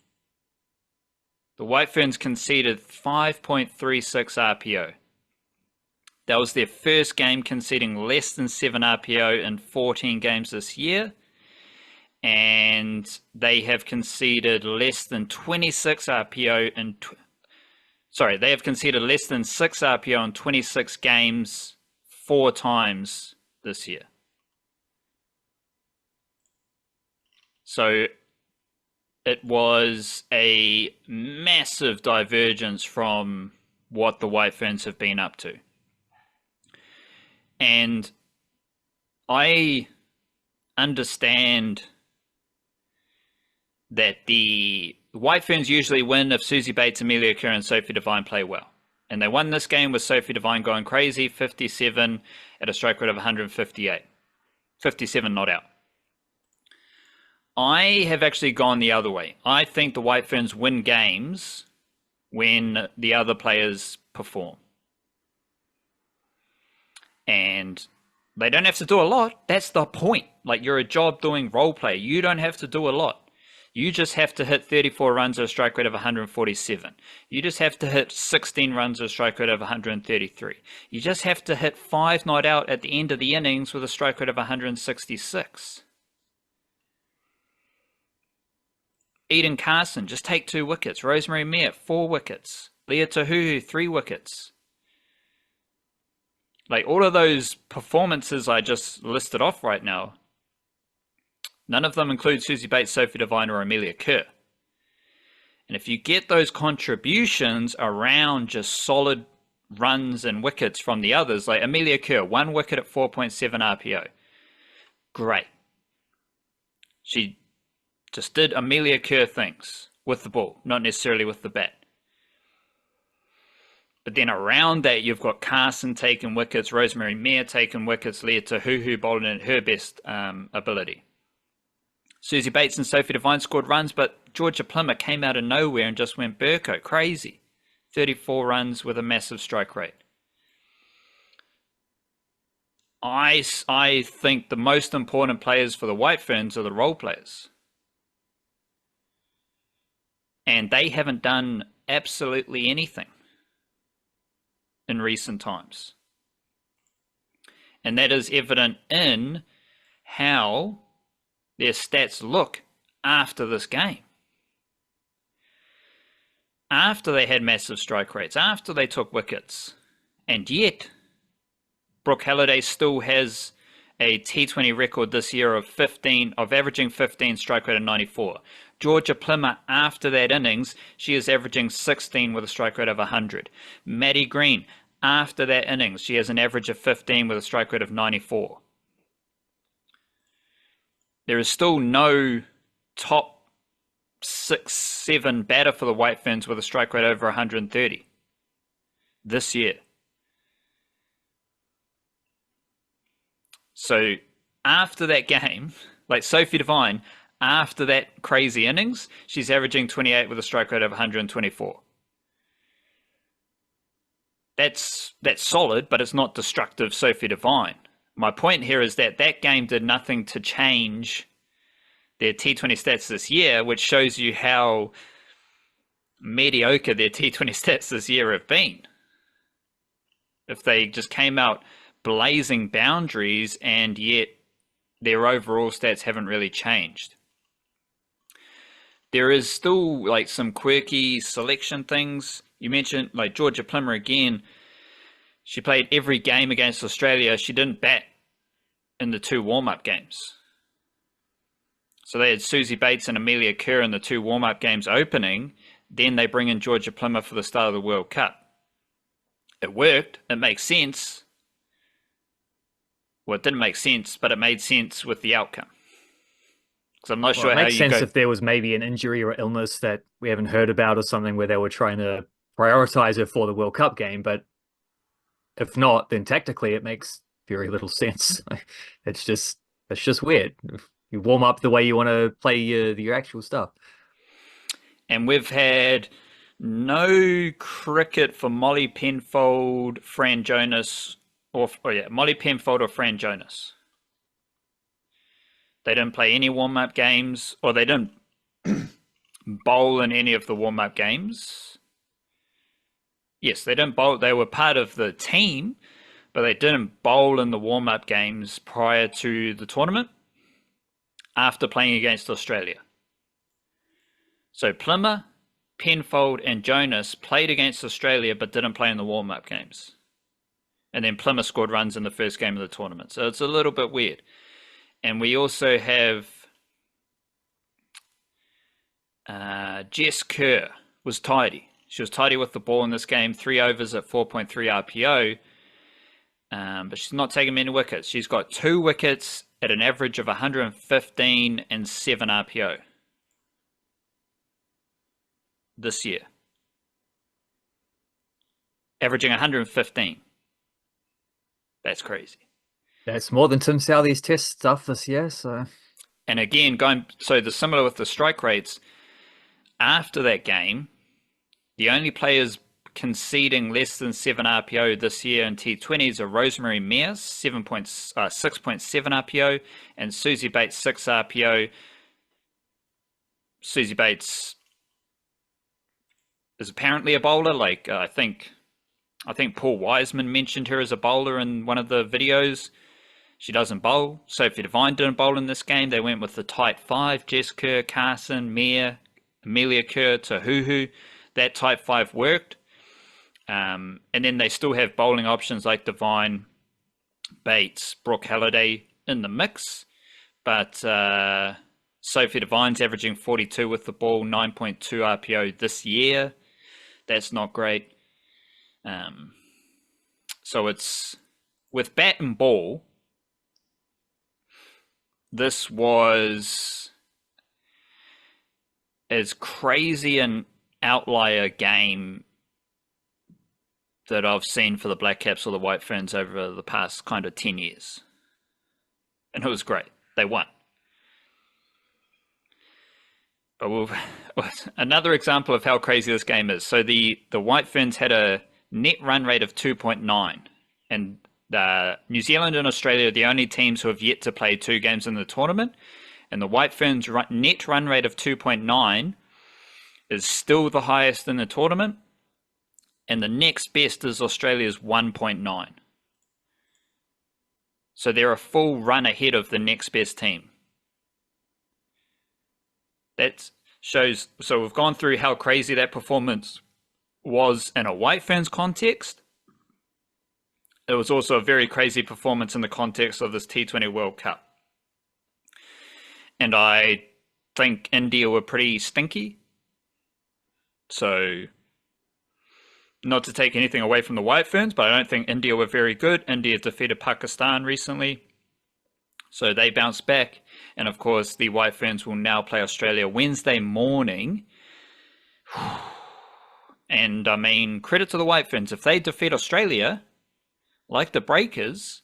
the White Ferns conceded 5.36 RPO. That was their first game conceding less than 7 RPO in 14 games this year. And they have conceded less than 26 RPO in... They have conceded less than 6 RPO in 26 games 4 times this year. So it was a massive divergence from what the White Ferns have been up to. And I understand that the White Ferns usually win if Susie Bates, Amelia Kerr, and Sophie Devine play well. And they won this game with Sophie Devine going crazy, 57 at a strike rate of 158. 57 not out. I have actually gone the other way. I think the White Ferns win games when the other players perform. And they don't have to do a lot. That's the point. Like, you're a job doing role play. You don't have to do a lot. You just have to hit 34 runs at a strike rate of 147. You just have to hit 16 runs at a strike rate of 133. You just have to hit 5 not out at the end of the innings with a strike rate of 166. Eden Carson, just take 2 wickets. Rosemary Meir, 4 wickets. Leah Tahuhu, 3 wickets. Like, all of those performances I just listed off right now, none of them include Susie Bates, Sophie Devine, or Amelia Kerr. And if you get those contributions around just solid runs and wickets from the others, like Amelia Kerr, 1 wicket at 4.7 RPO. Great. She just did Amelia Kerr things with the ball, not necessarily with the bat. But then around that, you've got Carson taking wickets, Rosemary Meir taking wickets, Leah Tahuhu bowling at her best ability. Susie Bates and Sophie Devine scored runs, but Georgia Plummer came out of nowhere and just went Burko, crazy. 34 runs with a massive strike rate. I think the most important players for the White Ferns are the role players. And they haven't done absolutely anything in recent times. And that is evident in how their stats look after this game. After they had massive strike rates, after they took wickets. And yet, Brooke Halliday still has a T20 record this year of averaging 15 strike rate of 94. Georgia Plummer, after that innings, she is averaging 16 with a strike rate of 100. Maddie Green, after that innings, she has an average of 15 with a strike rate of 94. There is still no top 6-7 batter for the White Ferns with a strike rate over 130 this year. So after that game, like Sophie Devine, after that crazy innings, she's averaging 28 with a strike rate of 124. That's solid, but it's not destructive Sophie Devine. My point here is that game did nothing to change their T20 stats this year, which shows you how mediocre their T20 stats this year have been. If they just came out blazing boundaries and yet their overall stats haven't really changed. There is still like some quirky selection things. You mentioned like Georgia Plummer again. She played every game against Australia. She didn't bat in the 2 warm-up games. So they had Susie Bates and Amelia Kerr in the 2 warm-up games opening. Then they bring in Georgia Plummer for the start of the World Cup. It worked. It makes sense. Well, it didn't make sense, but it made sense with the outcome. Because I'm not sure how you go. It makes sense if there was maybe an injury or illness that we haven't heard about or something where they were trying to prioritize her for the World Cup game. But if not, then technically it makes very little sense. It's just weird. You warm up the way you want to play your actual stuff. And we've had no cricket for Molly Penfold, Fran Jonas, Molly Penfold or Fran Jonas. They didn't play any warm-up games, or they didn't bowl in any of the warm-up games. Yes, they didn't bowl. They were part of the team, but they didn't bowl in the warm-up games prior to the tournament after playing against Australia. So Plummer, Penfold, and Jonas played against Australia but didn't play in the warm-up games. And then Plummer scored runs in the first game of the tournament. So it's a little bit weird. And we also have Jess Kerr was tidy. She was tidy with the ball in this game, 3 overs at 4.3 RPO. But she's not taking many wickets. She's got 2 wickets at an average of 115 and 7 RPO this year. Averaging 115. That's crazy. That's more than Tim Southey's test stuff this year. So, and again, similar with the strike rates. After that game, the only players conceding less than 7 RPO this year in T20s are Rosemary Mears, 6.7 RPO, and Susie Bates, 6 RPO. Susie Bates is apparently a bowler. Like I think Paul Wiseman mentioned her as a bowler in one of the videos. She doesn't bowl. Sophie Devine didn't bowl in this game. They went with the tight 5, Jess Kerr, Carson, Meir, Amelia Kerr, Tahuhu. That type 5 worked. And then they still have bowling options like Devine, Bates, Brooke Halliday in the mix. But Sophie Devine's averaging 42 with the ball, 9.2 RPO this year. That's not great. So it's with bat and ball. This was as crazy an outlier game that I've seen for the Black Caps or the White Ferns over the past kind of 10 years. And it was great. They won. But another example of how crazy this game is. So the White Ferns had a net run rate of 2.9. And New Zealand and Australia are the only teams who have yet to play 2 games in the tournament. And the White Ferns net run rate of 2.9 is still the highest in the tournament, and the next best is Australia's 1.9. So they're a full run ahead of the next best team. That shows, so we've gone through how crazy that performance was in a White Ferns context. It was also a very crazy performance in the context of this T20 World Cup. And I think India were pretty stinky. So, not to take anything away from the White Ferns, but I don't think India were very good. India defeated Pakistan recently, so they bounced back. And of course, the White Ferns will now play Australia Wednesday morning. And I mean, credit to the White Ferns. If they defeat Australia, like the Breakers,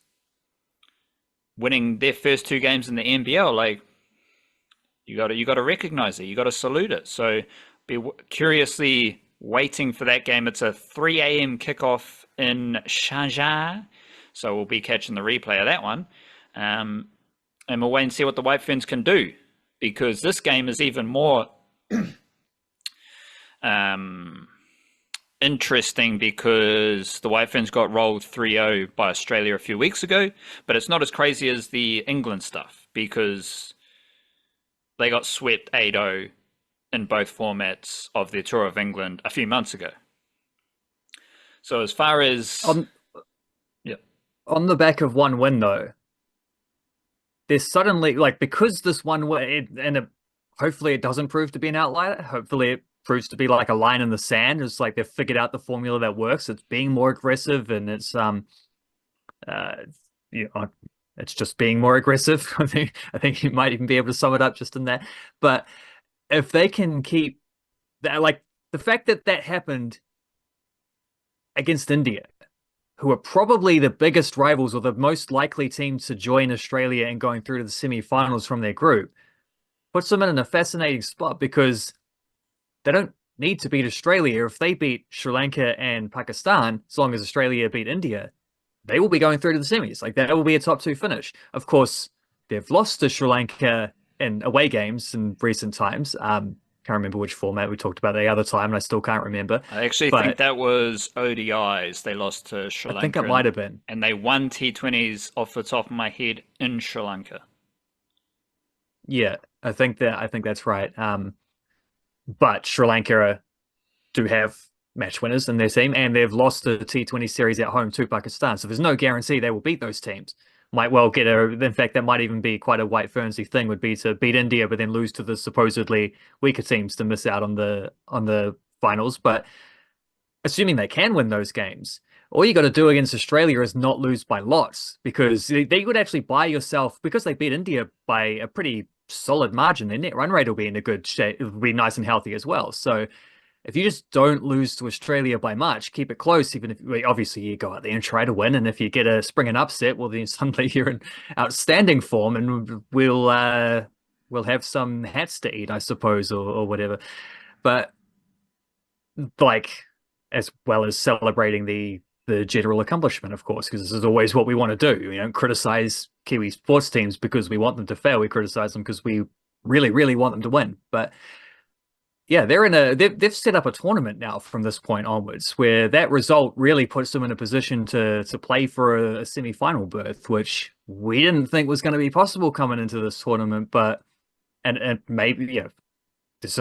winning their first 2 games in the NBL, like, you got to recognize it. You got to salute it. So be curiously waiting for that game. It's a 3 a.m. kickoff in Sharjah, so we'll be catching the replay of that one. And we'll wait and see what the White Ferns can do, because this game is even more interesting because the White Ferns got rolled 3-0 by Australia a few weeks ago, but it's not as crazy as the England stuff because they got swept 8-0 in both formats of their tour of England a few months ago. So as far as on the back of one win though, there's suddenly, like, because this one win, hopefully it doesn't prove to be an outlier. Hopefully it proves to be like a line in the sand. It's like they've figured out the formula that works. It's being more aggressive, and it's it's just being more aggressive. I think you might even be able to sum it up just in that. But if they can keep that, like the fact that that happened against India, who are probably the biggest rivals or the most likely team to join Australia and going through to the semi-finals from their group, puts them in a fascinating spot because they don't need to beat Australia. If they beat Sri Lanka and Pakistan, as long as Australia beat India, they will be going through to the semis. Like, that will be a top 2 finish. Of course, they've lost to Sri Lanka in away games in recent times. Can't remember which format we talked about the other time, and I still can't remember. I actually think that was ODIs. They lost to Sri Lanka. I think it might have been. And they won T20s off the top of my head in Sri Lanka. Yeah, I think that's right. But Sri Lanka do have match winners in their team, and they've lost the T20 series at home to Pakistan. So there's no guarantee they will beat those teams. Might well get in fact, that might even be quite a White Fernsy thing, would be to beat India, but then lose to the supposedly weaker teams to miss out on the finals. But assuming they can win those games, all you got to do against Australia is not lose by lots, because they would actually buy yourself, because they beat India by a pretty solid margin. Their net run rate will be in a good shape. It'll be nice and healthy as well. So if you just don't lose to Australia by much, keep it close, even if obviously you go out there and try to win. And if you get a spring and upset, well, then suddenly you're in outstanding form, and we'll have some hats to eat, I suppose, or whatever. But like, as well as celebrating the general accomplishment, of course, because this is always what we want to do. We don't criticize Kiwi sports teams because we want them to fail. We criticize them because we really, really want them to win. But yeah, they've set up a tournament now from this point onwards, where that result really puts them in a position to play for a semi-final berth, which we didn't think was going to be possible coming into this tournament. But and maybe there's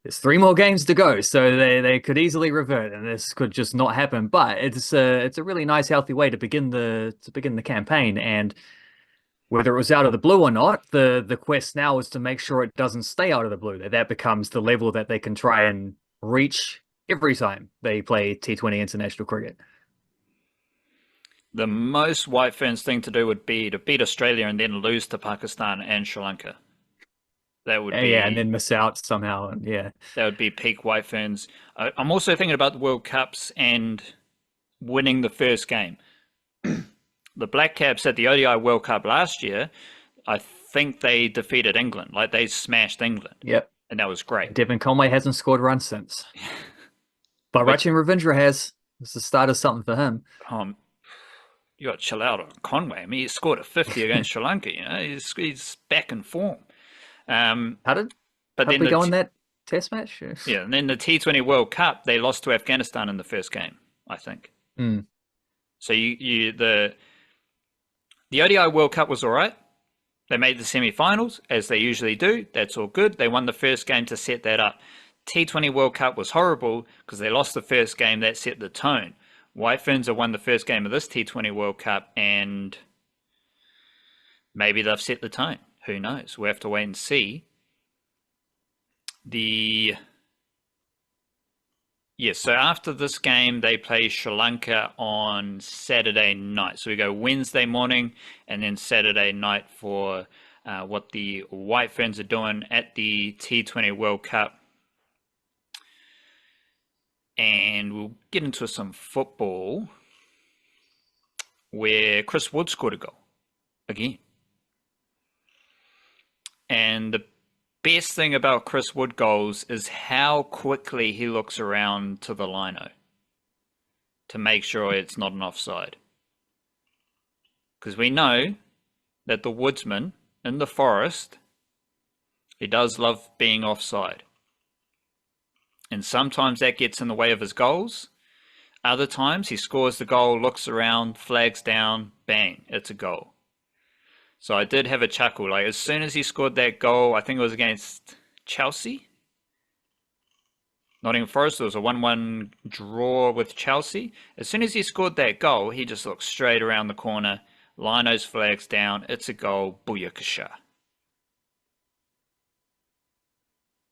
3 more games to go, so they could easily revert, and this could just not happen. But it's a really nice, healthy way to begin the campaign. And whether it was out of the blue or not, the quest now is to make sure it doesn't stay out of the blue. That becomes the level that they can try and reach every time they play T20 international cricket. The most White Ferns thing to do would be to beat Australia and then lose to Pakistan and Sri Lanka. That would be, and then miss out somehow. And that would be peak White Ferns. I'm also thinking about the World Cups and winning the first game. The Black Caps at the ODI World Cup last year, I think they defeated England. Like, they smashed England. Yep. And that was great. Devon Conway hasn't scored runs since. But Rachin Ravindra has. It's the start of something for him. You got to chill out on Conway. I mean, he scored a 50 against Sri Lanka. You know, he's back in form. How did we go on that Test match. Yeah, and then the T20 World Cup, they lost to Afghanistan in the first game, I think. Mm. So the ODI World Cup was all right. They made the semi-finals, as they usually do. That's all good. They won the first game to set that up. T20 World Cup was horrible because they lost the first game. That set the tone. White Ferns have won the first game of this T20 World Cup, and maybe they've set the tone. Who knows? We'll have to wait and see. Yes, so after this game, they play Sri Lanka on Saturday night. So we go Wednesday morning and then Saturday night for what the White Ferns are doing at the T20 World Cup. And we'll get into some football where Chris Wood scored a goal again. And the best thing about Chris Wood goals is how quickly he looks around to the lino to make sure it's not an offside. Because we know that the woodsman in the forest, he does love being offside. And sometimes that gets in the way of his goals. Other times he scores the goal, looks around, flags down, bang, it's a goal. So I did have a chuckle. Like as soon as he scored that goal, I think it was against Chelsea. Nottingham Forest, there was a 1-1 draw with Chelsea. As soon as he scored that goal, he just looked straight around the corner. Lino's flags down. It's a goal. Booyakasha.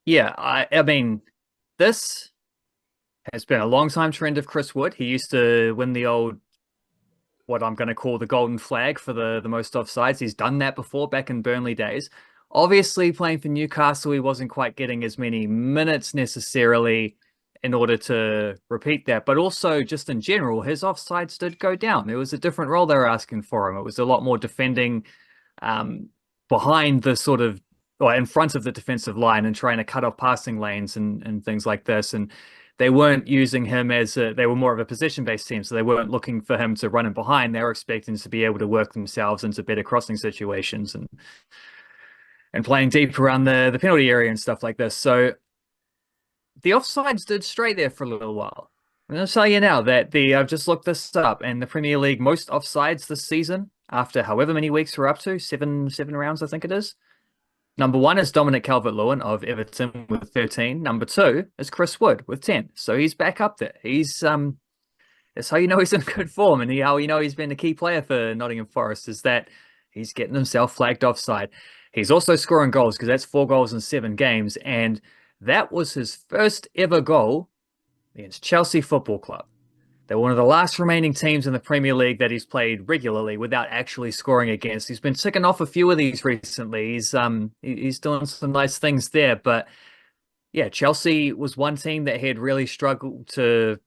Yeah, I mean, this has been a long time trend of Chris Wood. He used to win the old, what I'm going to call the golden flag for the most offsides. He's done that before back in Burnley days. Obviously, playing for Newcastle, he wasn't quite getting as many minutes necessarily in order to repeat that. But also, just in general, his offsides did go down. There was a different role they were asking for him. It was a lot more defending behind the sort of, or in front of the defensive line and trying to cut off passing lanes and things like this. And they weren't using him as they were more of a possession-based team, so they weren't looking for him to run in behind. They were expecting to be able to work themselves into better crossing situations and playing deep around the penalty area and stuff like this. So the offsides did stray there for a little while. I'm going to tell you now that I've just looked this up, and the Premier League most offsides this season, after however many weeks we're up to, seven rounds, I think it is. Number 1 is Dominic Calvert-Lewin of Everton with 13. Number 2 is Chris Wood with 10. So he's back up there. He's that's how you know he's in good form, and how you know he's been a key player for Nottingham Forest is that he's getting himself flagged offside. He's also scoring goals because that's 4 goals in 7 games, and that was his first ever goal against Chelsea Football Club. They're one of the last remaining teams in the Premier League that he's played regularly without actually scoring against. He's been ticking off a few of these recently. He's doing some nice things there. But yeah, Chelsea was one team that had really struggled to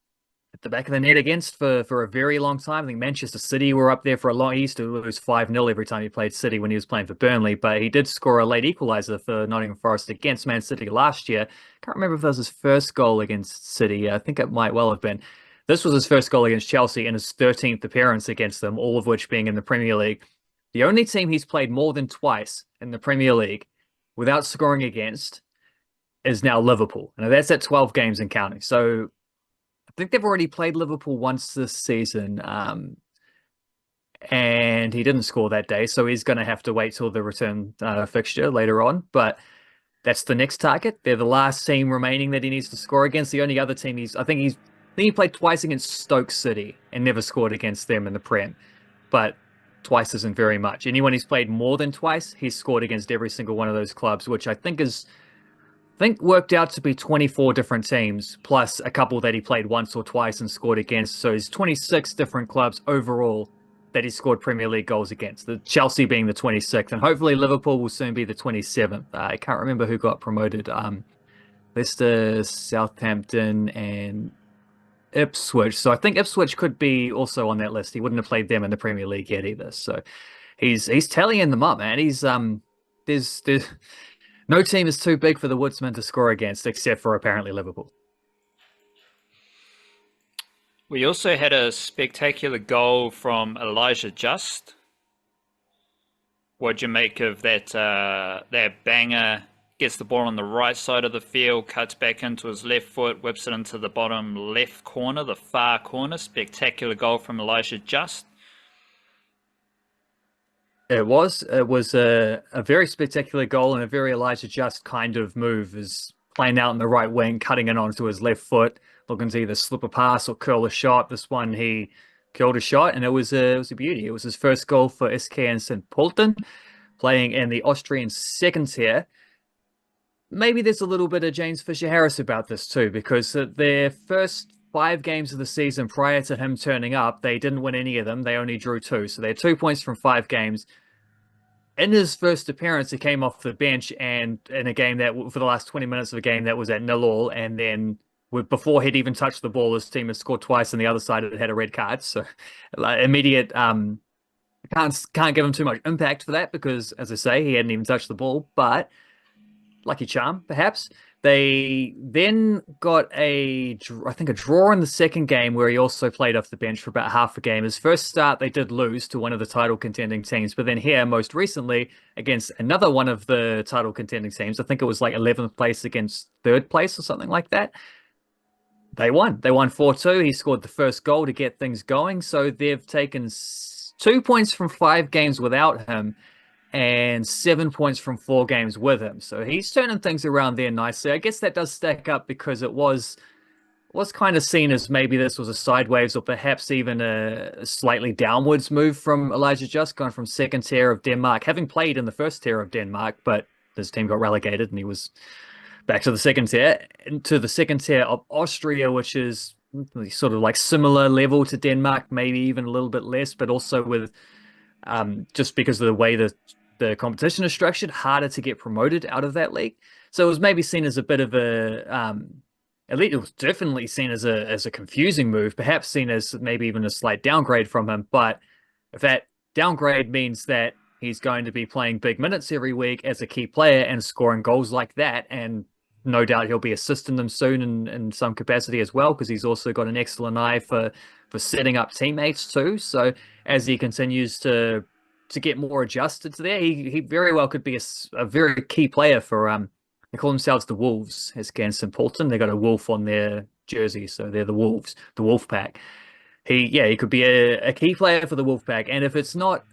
at the back of the net against for a very long time. I think Manchester City were up there for a long. He used to lose 5-0 every time he played City when he was playing for Burnley, but he did score a late equaliser for Nottingham Forest against Man City last year. Can't remember if that was his first goal against City. I think it might well have been. This was his first goal against Chelsea and his 13th appearance against them, all of which being in the Premier League. The only team he's played more than twice in the Premier League without scoring against is now Liverpool. And that's at 12 games and counting. So I think they've already played Liverpool once this season. And he didn't score that day, so he's going to have to wait till the return fixture later on. But that's the next target. They're the last team remaining that he needs to score against. The only other team I think he played twice against Stoke City and never scored against them in the Prem. But twice isn't very much. Anyone he's played more than twice, he's scored against every single one of those clubs, which I think worked out to be 24 different teams, plus a couple that he played once or twice and scored against. So he's 26 different clubs overall that he scored Premier League goals against, the Chelsea being the 26th, and hopefully Liverpool will soon be the 27th. I can't remember who got promoted. Leicester, Southampton, and Ipswich. So I think Ipswich could be also on that list. He wouldn't have played them in the Premier League yet either. So he's tallying them up, man. He's there's no team is too big for the Woodsman to score against, except for apparently Liverpool. We also had a spectacular goal from Elijah Just. What'd you make of that banger gets the ball on the right side of the field, cuts back into his left foot, whips it into the bottom left corner, the far corner. Spectacular goal from Elijah Just. It was. It was a very spectacular goal and a very Elijah Just kind of move, is playing out in the right wing, cutting it onto his left foot, looking to either slip a pass or curl a shot. This one he curled a shot, and it was a beauty. It was his first goal for SK St. Pölten, playing in the Austrian second tier. Maybe there's a little bit of James Fisher-Harris about this too, because their first 5 games of the season prior to him turning up, they didn't win any of them. They only drew 2. So they had 2 points from 5 games. In his first appearance, he came off the bench, and in a game that, for the last 20 minutes of a game, that was at 0-0. And then before he'd even touched the ball, his team had scored twice, and the other side had a red card. So immediate, can't give him too much impact for that, because, as I say, he hadn't even touched the ball. But lucky charm, perhaps. They then got I think a draw in the second game, where he also played off the bench for about half a game. His first start, they did lose to one of the title contending teams. But then here, most recently, against another one of the title contending teams, I think it was like 11th place against 3rd place or something like that. They won. They won 4-2. He scored the first goal to get things going. So they've taken 2 points from 5 games without him, and 7 points from 4 games with him. So he's turning things around there nicely. I guess that does stack up, because it was kind of seen as maybe this was a sideways, or perhaps even a slightly downwards move from Elijah Just, going from second tier of Denmark, having played in the first tier of Denmark, but his team got relegated and he was back to the second tier, to the second tier of Austria, which is sort of like similar level to Denmark, maybe even a little bit less, but also with just because of the way the competition is structured, harder to get promoted out of that league. So it was maybe seen as a bit of a, at least it was definitely seen as a confusing move, perhaps seen as maybe even a slight downgrade from him. But if that downgrade means that he's going to be playing big minutes every week as a key player and scoring goals like that, and no doubt he'll be assisting them soon in some capacity as well, because he's also got an excellent eye for setting up teammates too. So as he continues to get more adjusted to there, he very well could be a very key player for they call themselves the Wolves, as St. Pölten. They got a wolf on their jersey, so they're the Wolves, the Wolf Pack. He could be a key player for the Wolf Pack. And if it's not,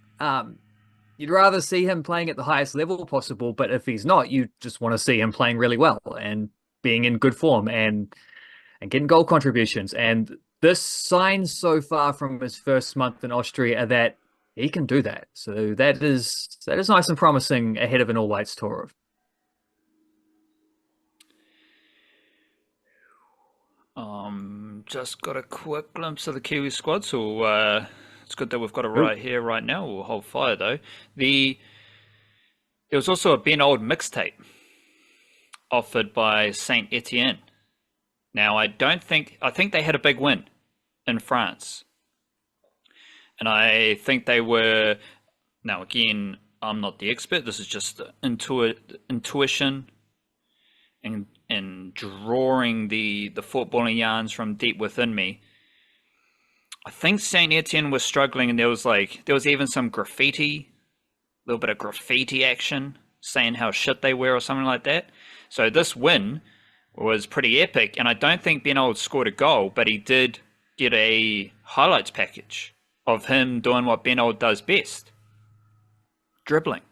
you'd rather see him playing at the highest level possible, but if he's not, you just want to see him playing really well and being in good form and getting goal contributions. And this signs so far from his first month in Austria are that he can do that. So that is nice and promising ahead of an All Whites tour. Just got a quick glimpse of the Kiwi squad, so it's good that we've got it right here, right now. We'll hold fire though. There was also a Ben Old mixtape offered by Saint Etienne. Now I think they had a big win in France. And I think they were, now again, I'm not the expert, this is just intuition and drawing the footballing yarns from deep within me. I think Saint Etienne was struggling, and there was even some graffiti, a little bit of graffiti action, saying how shit they were or something like that. So this win was pretty epic, and I don't think Ben Old scored a goal, but he did get a highlights package of him doing what Ben Old does best, dribbling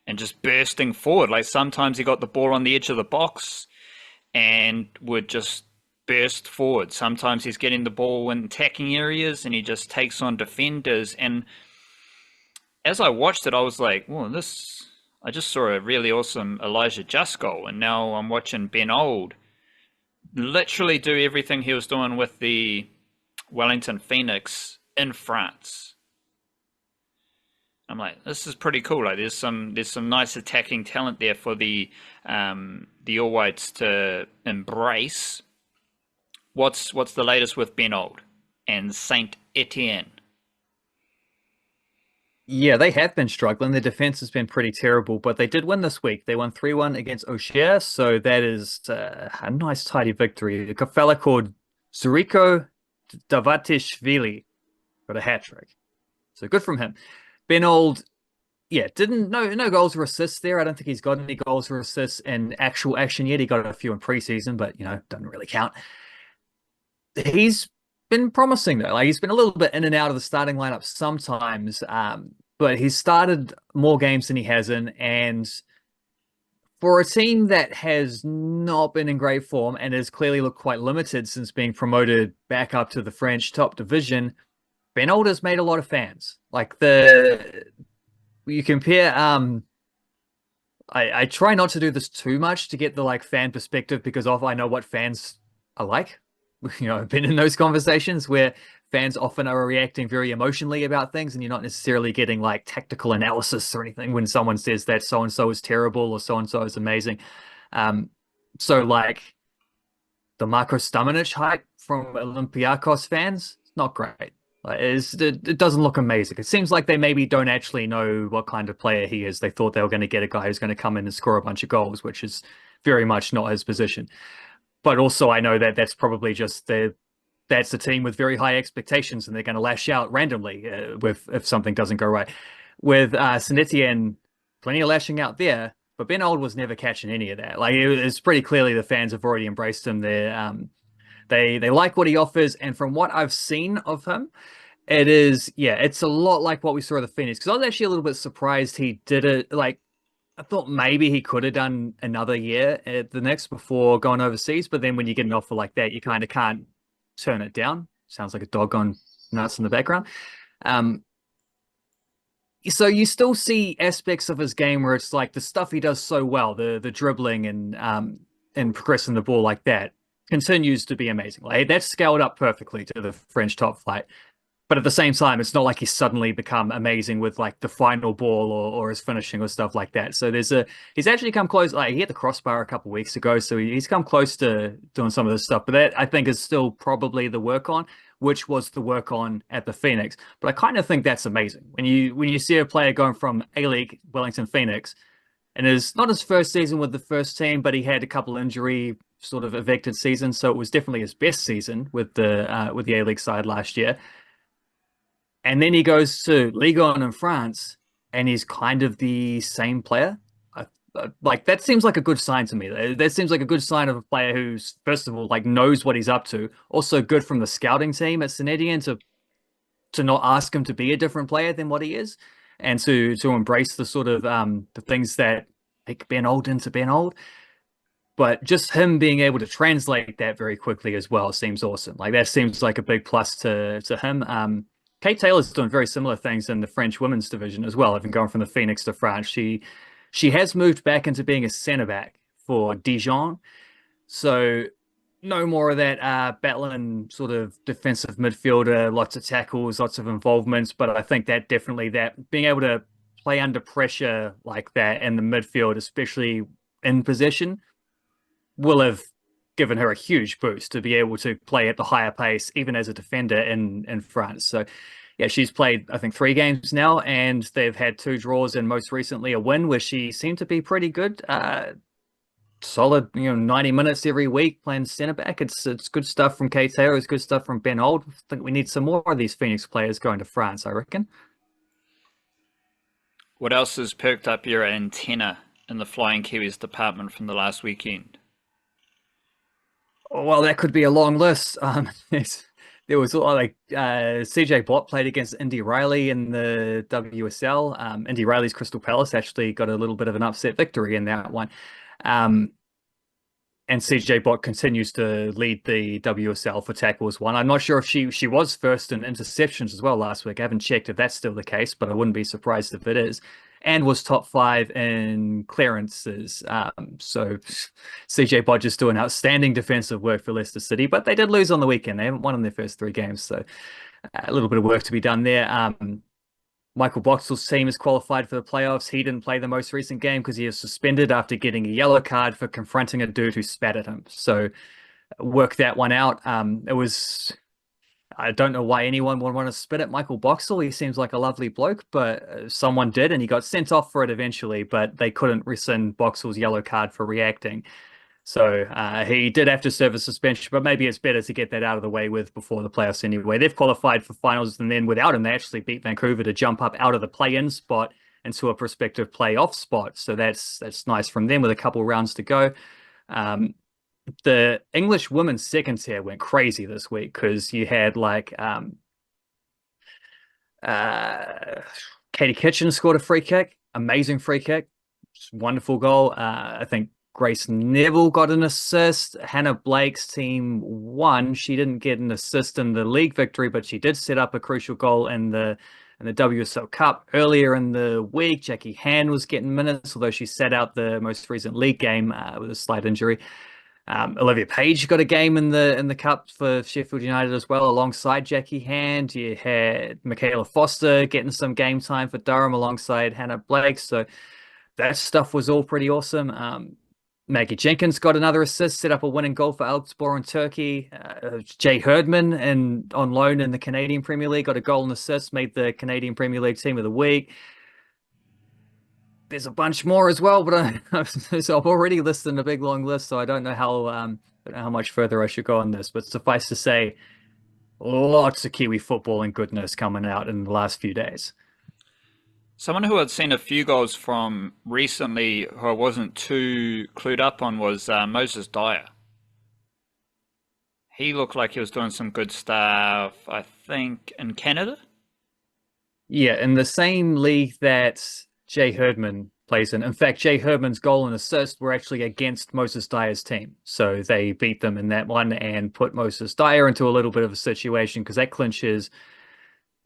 and just bursting forward. Like sometimes he got the ball on the edge of the box and would just burst forward. Sometimes he's getting the ball in attacking areas and he just takes on defenders. And as I watched it, I was like, well, I just saw a really awesome Elijah Just goal, and now I'm watching Ben Old literally do everything he was doing with the Wellington Phoenix in France. I'm like, this is pretty cool. Like, there's some nice attacking talent there for the All Whites to embrace. What's the latest with Ben Old and Saint Etienne? Yeah, they have been struggling. Their defense has been pretty terrible, but they did win this week. They won 3-1 against Auxerre, so that is a nice, tidy victory. A fella called Zuriko Davatishvili got a hat-trick. So good from him. Ben Old, yeah, didn't no goals or assists there. I don't think he's got any goals or assists in actual action yet. He got a few in preseason, but doesn't really count. He's been promising though. Like he's been a little bit in and out of the starting lineup sometimes, but he's started more games than he hasn't. And for a team that has not been in great form and has clearly looked quite limited since being promoted back up to the French top division, Ben Older's made a lot of fans. Like the you compare I try not to do this too much to get the like fan perspective because of I know what fans are like. I've been in those conversations where fans often are reacting very emotionally about things, and you're not necessarily getting like tactical analysis or anything when someone says that so and so is terrible or so and so is amazing. So like the Marko Stamenic hype from Olympiacos fans, not great. Like, it doesn't look amazing. It seems like they maybe don't actually know what kind of player he is. They thought they were going to get a guy who's going to come in and score a bunch of goals, which is very much not his position. But also, I know that that's probably just that's a team with very high expectations, and they're going to lash out randomly if something doesn't go right. With Saint-Etienne, plenty of lashing out there, but Ben Old was never catching any of that. Like it's pretty clearly the fans have already embraced him. They like what he offers, and from what I've seen of him, it's a lot like what we saw at the Phoenix. Because I was actually a little bit surprised he did it. Like I thought maybe he could have done another year at the Knicks before going overseas, but then when you get an offer like that, you kind of can't turn it down. Sounds like a dog gone nuts in the background. So you still see aspects of his game where it's like the stuff he does so well, the dribbling and progressing the ball like that continues to be amazing. Like that's scaled up perfectly to the French top flight. But at the same time, it's not like he's suddenly become amazing with like the final ball or his finishing or stuff like that. So he's actually come close. Like he hit the crossbar a couple of weeks ago, so he's come close to doing some of this stuff. But that I think is still probably the work on, which was the work on at the Phoenix. But I kind of think that's amazing when you see a player going from A-League Wellington Phoenix, and it's not his first season with the first team, but he had a couple injury sort of affected seasons, so it was definitely his best season with the A-League side last year. And then he goes to Ligue 1 in France, and he's kind of the same player. Like that seems like a good sign to me. That seems like a good sign of a player who's first of all like knows what he's up to. Also good from the scouting team at Saint-Etienne to not ask him to be a different player than what he is, and to embrace the sort of the things that make Ben Old into Ben Old. But just him being able to translate that very quickly as well seems awesome. Like that seems like a big plus to him. Kate Taylor's doing very similar things in the French women's division as well. Even going from the Phoenix to France, she has moved back into being a centre back for Dijon. So no more of that battling sort of defensive midfielder, lots of tackles, lots of involvements. But I think that definitely that being able to play under pressure like that in the midfield, especially in possession, will have given her a huge boost to be able to play at the higher pace, even as a defender in France. So, yeah, she's played, I think, 3 games now, and they've had 2 draws and most recently a win where she seemed to be pretty good. Solid, 90 minutes every week playing centre back. It's good stuff from Kate Taylor. It's good stuff from Ben Old. I think we need some more of these Phoenix players going to France, I reckon. What else has perked up your antenna in the Flying Kiwis department from the last weekend? Well, that could be a long list. There was like CJ Bott played against Indy Riley in the WSL. Indy Riley's Crystal Palace actually got a little bit of an upset victory in that one. And CJ Bott continues to lead the WSL for tackles one. I'm not sure if she was first in interceptions as well last week. I haven't checked if that's still the case, but I wouldn't be surprised if it is. And was top 5 in clearances. So CJ Bott just doing outstanding defensive work for Leicester City, but they did lose on the weekend. They haven't won in their first 3 games, so a little bit of work to be done there. Michael Boxall's team is qualified for the playoffs. He didn't play the most recent game because he was suspended after getting a yellow card for confronting a dude who spat at him. So work that one out. I don't know why anyone would want to spit at Michael Boxall. He seems like a lovely bloke, but someone did, and he got sent off for it eventually, but they couldn't rescind Boxall's yellow card for reacting. So he did have to serve a suspension, but maybe it's better to get that out of the way with before the playoffs anyway. They've qualified for finals, and then without him, they actually beat Vancouver to jump up out of the play-in spot into a prospective playoff spot. So that's nice from them with a couple rounds to go. The English women's second tier went crazy this week because you had like Katie Kitchen scored a free kick, amazing free kick, wonderful goal. I think Grace Neville got an assist. Hannah Blake's team won. She didn't get an assist in the league victory, but she did set up a crucial goal in the WSL Cup earlier in the week. Jackie Han was getting minutes, although she sat out the most recent league game with a slight injury. Olivia Page got a game in the cup for Sheffield United as well, alongside Jackie Hand. You had Michaela Foster getting some game time for Durham alongside Hannah Blake. So that stuff was all pretty awesome. Maggie Jenkins got another assist, set up a winning goal for Elfsborg in Turkey. Jay Herdman on loan in the Canadian Premier League got a goal and assist, made the Canadian Premier League Team of the Week. There's a bunch more as well, but so I've already listed a big long list, so I don't know how much further I should go on this. But suffice to say, lots of Kiwi football and goodness coming out in the last few days. Someone who I'd seen a few goals from recently, who I wasn't too clued up on, was Moses Dyer. He looked like he was doing some good stuff, I think, in Canada. Yeah, in the same league that Jay Herdman plays in. In fact, Jay Herdman's goal and assist were actually against Moses Dyer's team. So they beat them in that one and put Moses Dyer into a little bit of a situation because that clinches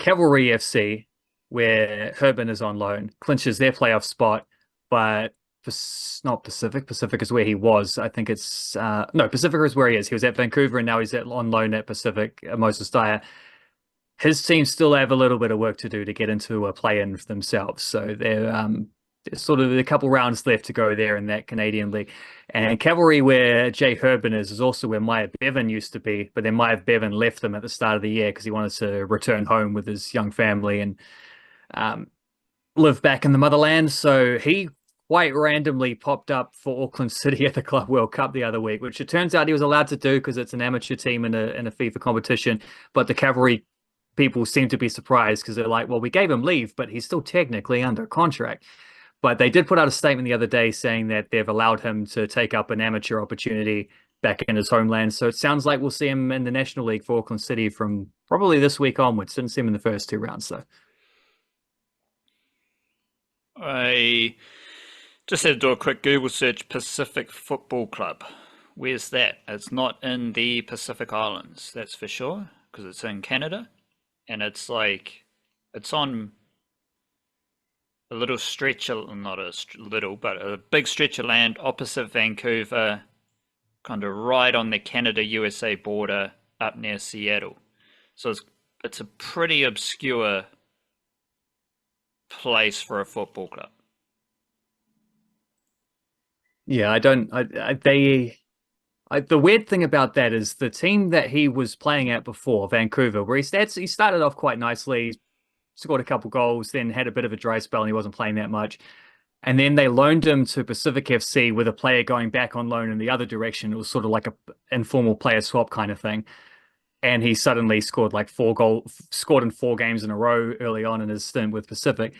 Cavalry FC, where Herdman is on loan, clinches their playoff spot, but not Pacific. Pacific is where he was. I think it's no, Pacific is where he is. He was at Vancouver and now he's on loan at Pacific, Moses Dyer. His team still have a little bit of work to do to get into a play-in themselves. So there's sort of a couple rounds left to go there in that Canadian league. And Cavalry, where Jay Herdman is also where Maya Bevan used to be. But then Maya Bevan left them at the start of the year because he wanted to return home with his young family and live back in the motherland. So he quite randomly popped up for Auckland City at the Club World Cup the other week, which it turns out he was allowed to do because it's an amateur team in a FIFA competition. But the Cavalry people seem to be surprised because they're like, well, we gave him leave, but he's still technically under contract. But they did put out a statement the other day saying that they've allowed him to take up an amateur opportunity back in his homeland. So it sounds like we'll see him in the National League for Auckland City from probably this week onwards. Didn't see him in the first two rounds, though. I just had to do a quick Google search, Pacific Football Club. Where's that? It's not in the Pacific Islands, that's for sure, because it's in Canada. And it's like, it's on a little stretch, not a little, but a big stretch of land opposite Vancouver, kind of right on the Canada-USA border up near Seattle. So it's a pretty obscure place for a football club. Yeah, the weird thing about that is the team that he was playing at before, Vancouver, where he started off quite nicely, scored a couple goals, then had a bit of a dry spell and he wasn't playing that much. And then they loaned him to Pacific FC with a player going back on loan in the other direction. It was sort of like a informal player swap kind of thing. And he suddenly scored like scored in 4 games in a row early on in his stint with Pacific.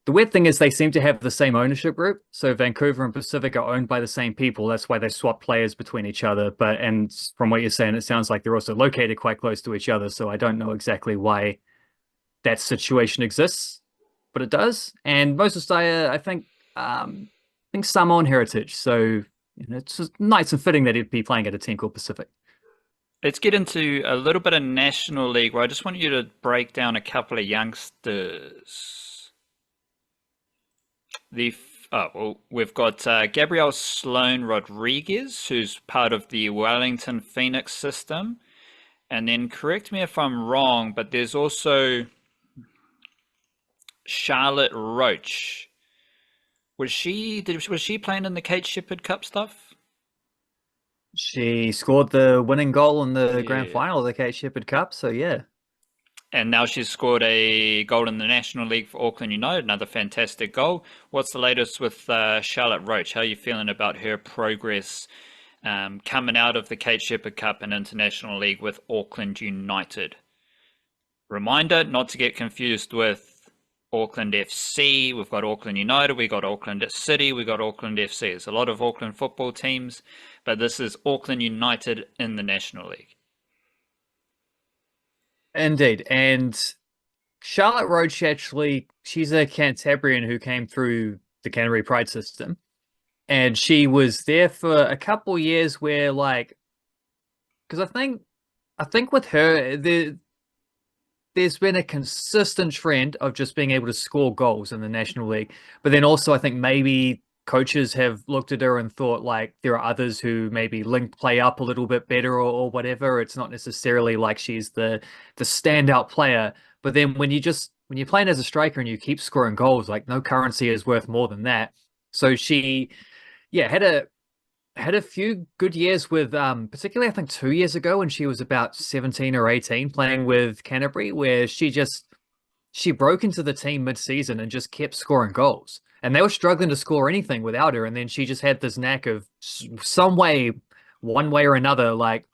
The weird thing is they seem to have the same ownership group. So Vancouver and Pacific are owned by the same people. That's why they swap players between each other. And from what you're saying, it sounds like they're also located quite close to each other. So I don't know exactly why that situation exists, but it does. And Moses Dyer, I think Samoan heritage. So it's just nice and fitting that he'd be playing at a team called Pacific. Let's get into a little bit of National League where I just want you to break down a couple of youngsters. We've got Gabriel Sloan Rodriguez, who's part of the Wellington Phoenix system. And then correct me if I'm wrong, but there's also Charlotte Roach. Was she playing in the Kate Shepherd Cup stuff? She scored the winning goal in the grand final of the Kate Shepherd Cup, so yeah. And now she's scored a goal in the National League for Auckland United, another fantastic goal. What's the latest with Charlotte Roach? How are you feeling about her progress coming out of the Kate Shepherd Cup and International League with Auckland United? Reminder, not to get confused with Auckland FC, we've got Auckland United, we've got Auckland City, we've got Auckland FC. There's a lot of Auckland football teams, but this is Auckland United in the National League. Indeed. And Charlotte Roach, actually, she's a Cantabrian who came through the Canterbury Pride system. And she was there for a couple years where, like, because I think with her, there's been a consistent trend of just being able to score goals in the National League. But then also, I think maybe coaches have looked at her and thought, like, there are others who maybe link play up a little bit better or whatever. It's not necessarily like she's the standout player. But then when you're playing as a striker and you keep scoring goals, like, no currency is worth more than that. So she, yeah, had a few good years with, particularly I think 2 years ago when she was about 17 or 18 playing with Canterbury, where she broke into the team mid-season and just kept scoring goals. And they were struggling to score anything without her. And then she just had this knack of some way, one way or another, like,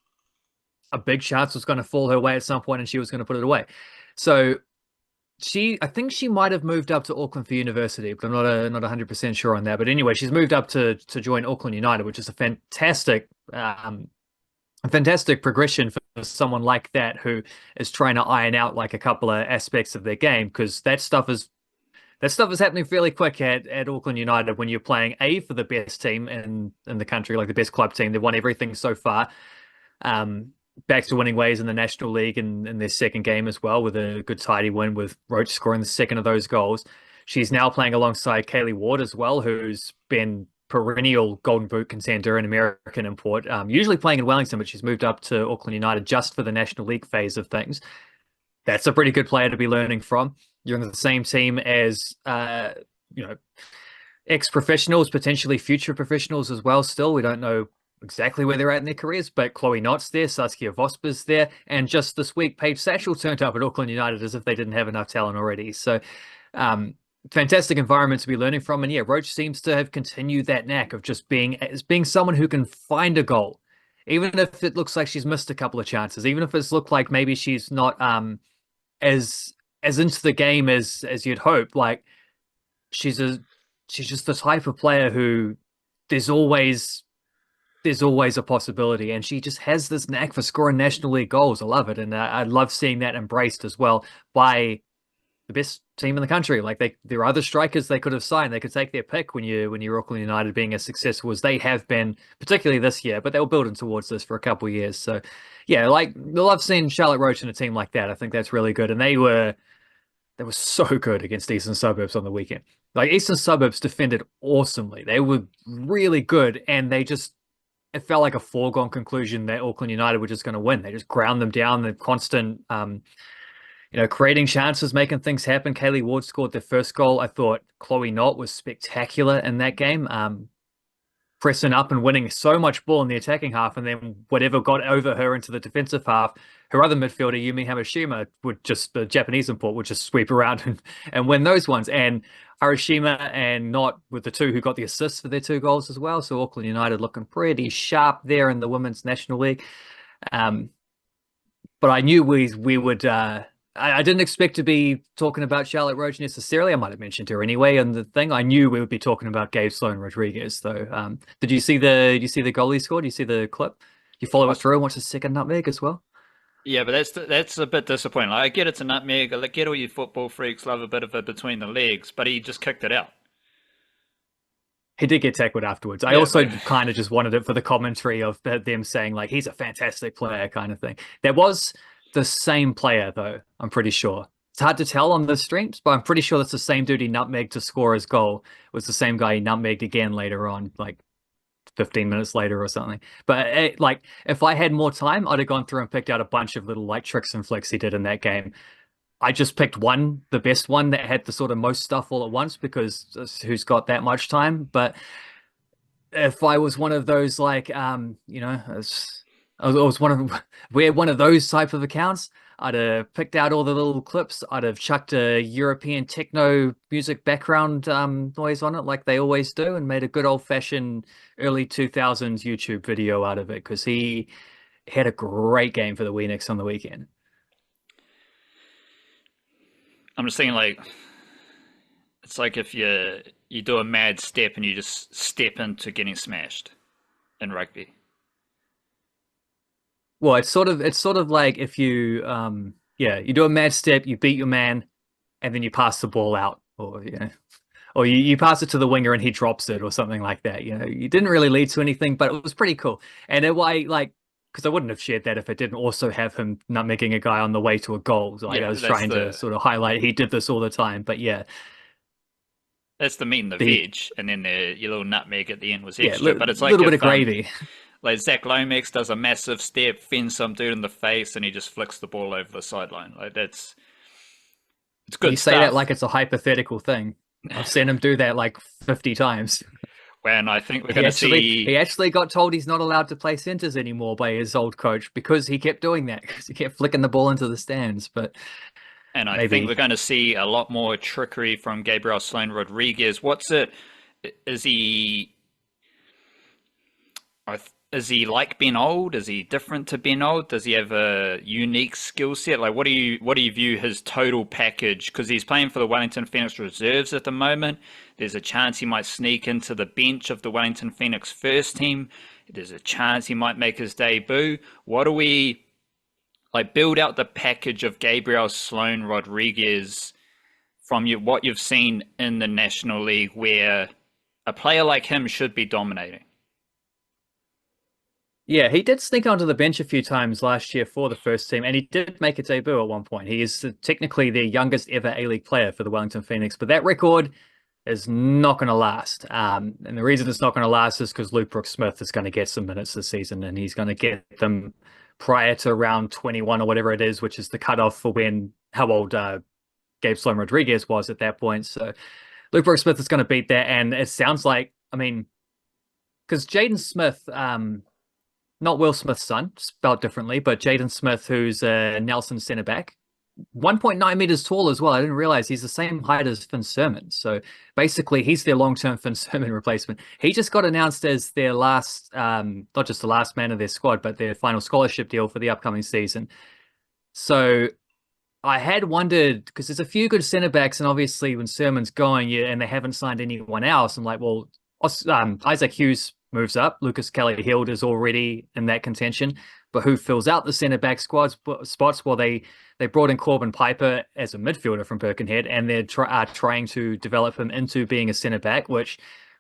a big chance was going to fall her way at some point and she was going to put it away. So I think she might have moved up to Auckland for university, but I'm not 100% sure on that. But anyway, she's moved up to join Auckland United, which is a fantastic progression for someone like that who is trying to iron out like a couple of aspects of their game, because that stuff is happening fairly quick at Auckland United when you're playing for the best team in the country, like the best club team. They've won everything so far. Back to winning ways in the National League in their second game as well, with a good tidy win with Roach scoring the second of those goals. She's now playing alongside Kaylee Ward as well, who's been perennial Golden Boot contender and American import, usually playing in Wellington, but she's moved up to Auckland United just for the National League phase of things. That's a pretty good player to be learning from. You're in the same team as, ex-professionals, potentially future professionals as well still. We don't know exactly where they're at in their careers, but Chloe Knott's there, Saskia Vosper's there, and just this week, Paige Satchell turned up at Auckland United as if they didn't have enough talent already. So, fantastic environment to be learning from. And yeah, Roach seems to have continued that knack of just being someone who can find a goal, even if it looks like she's missed a couple of chances, even if it's looked like maybe she's not as into the game as you'd hope. Like, she's just the type of player who there's always a possibility, and she just has this knack for scoring National League goals. I love it, and I love seeing that embraced as well by the best team in the country. Like, there are other strikers they could have signed. They could take their pick when you're Auckland United being as successful as they have been, particularly this year. But they were building towards this for a couple of years. So yeah, like, I love seeing Charlotte Roach in a team like that. I think that's really good, and they were so good against Eastern Suburbs on the weekend. Like, Eastern Suburbs defended awesomely. They were really good, and it felt like a foregone conclusion that Auckland United were just going to win. They just ground them down. The constant, creating chances, making things happen. Kaylee Ward scored their first goal. I thought Chloe Knott was spectacular in that game, pressing up and winning so much ball in the attacking half, and then whatever got over her into the defensive half, her other midfielder, Yumi Hamashima, the Japanese import, would just sweep around and win those ones. And Harashima and Knott were the two who got the assists for their two goals as well. So Auckland United looking pretty sharp there in the Women's National League. But I knew we would... I didn't expect to be talking about Charlotte Roach necessarily. I might have mentioned her anyway on the thing. I knew we would be talking about Gabe Sloan Rodriguez, though. Did you see the goal he scored? Did you see the clip? You follow it through and watch the second nutmeg as well? Yeah, but that's a bit disappointing. Like, I get it's a nutmeg. I get all you football freaks love a bit of it between the legs, but he just kicked it out. He did get tackled afterwards. I also kind of just wanted it for the commentary of them saying, like, he's a fantastic player kind of thing. There was the same player, though, I'm pretty sure. It's hard to tell on the streams, but I'm pretty sure that's the same dude he nutmegged to score his goal. It was the same guy he nutmegged again later on, like 15 minutes later or something. But if I had more time, I'd have gone through and picked out a bunch of little like tricks and flicks he did in that game. I just picked one, the best one that had the sort of most stuff all at once, because who's got that much time? But if I was one of those, like, I was one of those type of accounts, I'd have picked out all the little clips. I'd have chucked a European techno music background noise on it like they always do, and made a good old-fashioned early 2000s YouTube video out of it, because he had a great game for the Weenix on the weekend. I'm just thinking, like, It's like if you do a mad step and you just step into getting smashed in rugby. Well, it's sort of like if you yeah, you do a mad step, you beat your man, and then you pass the ball out, or or you pass it to the winger and he drops it or something like that. You didn't really lead to anything, but it was pretty cool. And it why like because I wouldn't have shared that if it didn't also have him nutmegging a guy on the way to a goal. So, like I Yeah, was trying to sort of highlight he did this all the time. But yeah, that's the meat and the the veg, and then your little nutmeg at the end was yeah, extra. But it's like little bit of if gravy. like Zach Lomax does a massive step, fends some dude in the face, and he just flicks the ball over the sideline. Like it's You good say that stuff. like it's a hypothetical thing. I've seen him do that like 50 times. When I think we're He going to actually see, he actually got told he's not allowed to play centers anymore by his old coach because he kept doing that because he kept flicking the ball into the stands. But and I think we're maybe going to see a lot more trickery from Gabriel Sloan Rodriguez. What's it? Is he? Is he like Ben Old? Is he different to Ben Old? Does he have a unique skill set? Like, what do you view his total package? Because he's playing for the Wellington Phoenix reserves at the moment. There's a chance he might sneak into the bench of the Wellington Phoenix first team. There's a chance he might make his debut. What do we like? Build out the package of Gabriel Sloan Rodriguez from what you've seen in the National League, where a player like him should be dominating. yeah, he did sneak onto the bench a few times last year for the first team, and he did make a debut at one point. He is technically the youngest ever A-League player for the Wellington Phoenix, but that record is not going to last. And the reason it's not going to last is because Luke Brooks-Smith is going to get some minutes this season, and he's going to get them prior to round 21 or whatever it is, which is the cutoff for how old Gabe Sloan Rodriguez was at that point. So Luke Brooks-Smith is going to beat that, and it sounds like, I mean, because Jaden Smith, not Will Smith's son, spelled differently, but Jaden Smith, who's a Nelson centre back, 1.9 meters tall as well. I didn't realize he's the same height as Finn Sermon. So basically, he's their long-term Finn Sermon replacement. He just got announced as their last, not just the last man of their squad, but their final scholarship deal for the upcoming season. So I had wondered because there's a few good centre backs, and obviously when Sermon's going, yeah, and they haven't signed anyone else, I'm like, well, Isaac Hughes moves up. Lucas Kelly-Hield is already in that contention, but who fills out the centre back spots? Well, they brought in Corbin Piper as a midfielder from Birkenhead, and they're trying to develop him into being a centre back. Which,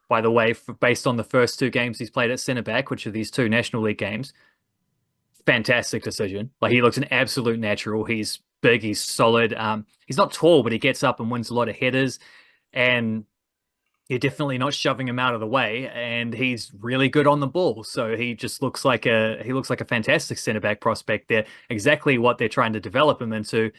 by the way, based on the first two games he's played at centre back, which are these two National League games, fantastic decision. Like he looks an absolute natural. He's big, he's solid. He's not tall, but he gets up and wins a lot of headers. And you're definitely not shoving him out of the way. And he's really good on the ball. So he just looks like a fantastic centre back prospect there. Exactly what they're trying to develop him into.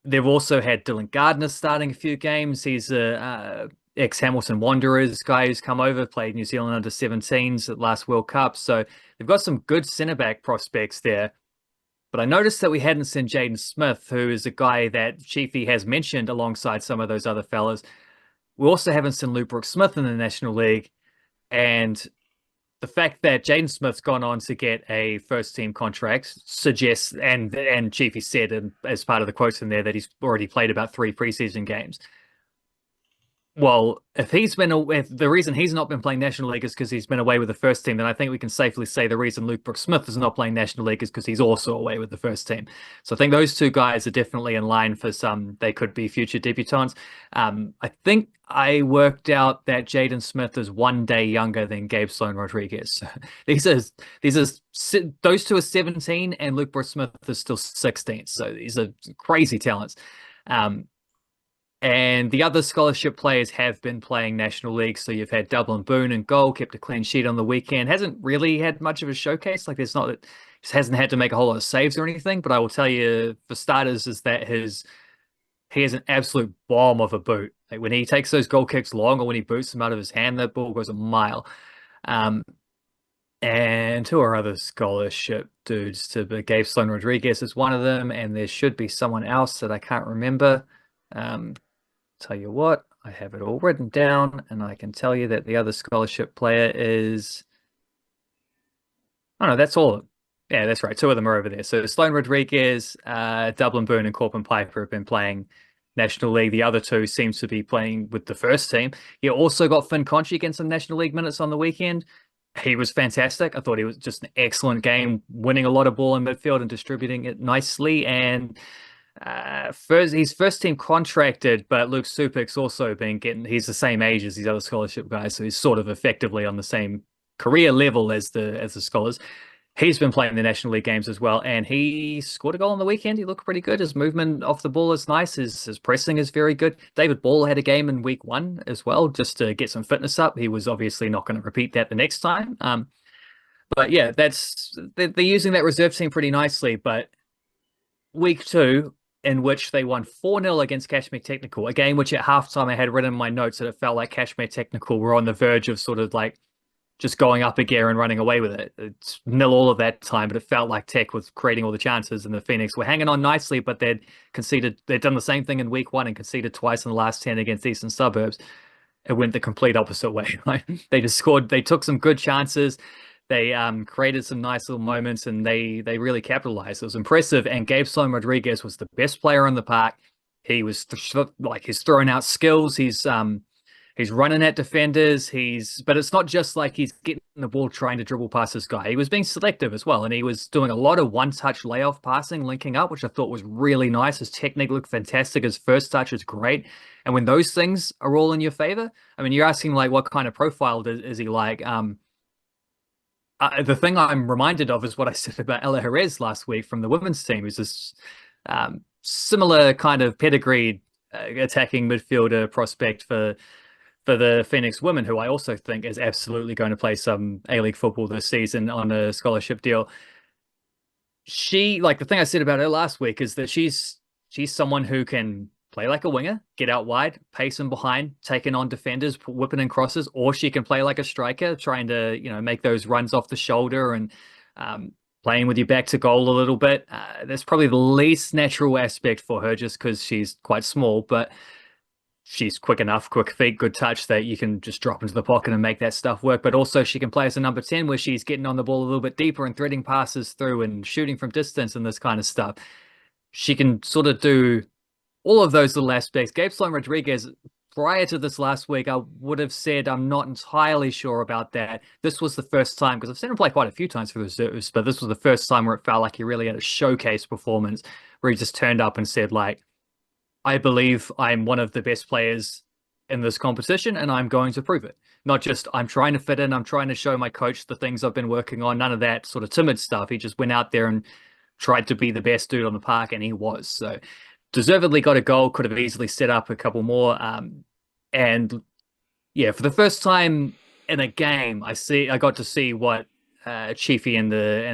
They've also had Dylan Gardner starting a few games. He's a ex-Hamilton Wanderers guy who's come over, played New Zealand under 17s at last World Cup. So they've got some good centre back prospects there. But I noticed that we hadn't seen Jaden Smith, who is a guy that Chiefy has mentioned alongside some of those other fellas. We also haven't seen Luke Brooks-Smith in the National League. And the fact that Jaden Smith's gone on to get a first team contract suggests, and Chiefy said as part of the quotes in there, that he's already played about 3 preseason games. Well, if the reason he's not been playing National League is because he's been away with the first team, then I think we can safely say the reason Luke Brooks-Smith is not playing National League is because he's also away with the first team. So I think those two guys are definitely in line for they could be future debutants. I think I worked out that Jaden Smith is 1 day younger than Gabe Sloan Rodriguez. So those two are 17 and Luke Brooks-Smith is still 16. So these are crazy talents. And the other scholarship players have been playing National League. So you've had Dublin Boone in goal, kept a clean sheet on the weekend. Hasn't really had much of a showcase. Like just hasn't had to make a whole lot of saves or anything. But I will tell you, for starters, is that he has an absolute bomb of a boot. Like when he takes those goal kicks long or when he boots them out of his hand, that ball goes a mile. And who are other scholarship dudes? Gabe Sloan Rodriguez is one of them, and there should be someone else that I can't remember. Tell you what, I have it all written down, and I can tell you that the other scholarship player is. Oh no, that's all. Yeah, that's right. Two of them are over there. So Sloan Rodriguez, Dublin Boone, and Corbin Piper have been playing National League. The other two seems to be playing with the first team. He also got Finn Conchie getting some National League minutes on the weekend. He was fantastic. I thought he was just an excellent game, winning a lot of ball in midfield and distributing it nicely. And he's first team contracted, but Luke Supik's also been he's the same age as these other scholarship guys, so he's sort of effectively on the same career level as the scholars. He's been playing the National League games as well, and he scored a goal on the weekend. He looked pretty good. His movement off the ball is nice. His pressing is very good. David Ball had a game in week 1 as well, just to get some fitness up. He was obviously not going to repeat that the next time. But yeah, they're using that reserve team pretty nicely. But week 2, in which they won 4-0 against Kashmir Technical, a game which at halftime I had written in my notes that it felt like Kashmir Technical were on the verge of sort of like just going up a gear and running away with it. It's nil all of that time, but it felt like Tech was creating all the chances, and the Phoenix were hanging on nicely, but they'd done the same thing in week 1 and conceded twice in the last 10 against Eastern Suburbs. It went the complete opposite way. They just scored. They took some good chances. They created some nice little moments, and they really capitalized. It was impressive. And Gabe Sloan Rodriguez was the best player in the park. He was he's throwing out skills. He's running at defenders. But it's not just like he's getting the ball trying to dribble past this guy. He was being selective as well, and he was doing a lot of one-touch layoff passing, linking up, which I thought was really nice. His technique looked fantastic. His first touch is great. And when those things are all in your favor, I mean, you're asking like what kind of profile is he like? The thing I'm reminded of is what I said about Ella Jerez last week from the women's team, who's this similar kind of pedigreed attacking midfielder prospect for the Phoenix women, who I also think is absolutely going to play some A-League football this season on a scholarship deal. The thing I said about her last week is that she's someone who can play like a winger, get out wide, pace in behind, taking on defenders, whipping in crosses, or she can play like a striker, trying to, make those runs off the shoulder and playing with your back to goal a little bit. That's probably the least natural aspect for her just because she's quite small, but she's quick enough, quick feet, good touch that you can just drop into the pocket and make that stuff work. But also she can play as a number 10 where she's getting on the ball a little bit deeper and threading passes through and shooting from distance and this kind of stuff. She can sort of do all of those little aspects. Gabe Sloan Rodriguez, prior to this last week, I would have said I'm not entirely sure about that. This was the first time, because I've seen him play quite a few times for the reserves, but this was the first time where it felt like he really had a showcase performance where he just turned up and said, like, I believe I'm one of the best players in this competition and I'm going to prove it. Not just I'm trying to fit in, I'm trying to show my coach the things I've been working on, none of that sort of timid stuff. He just went out there and tried to be the best dude on the park, and he was. So deservedly got a goal, could have easily set up a couple more. And yeah, for the first time in a game, I got to see what Chiefy and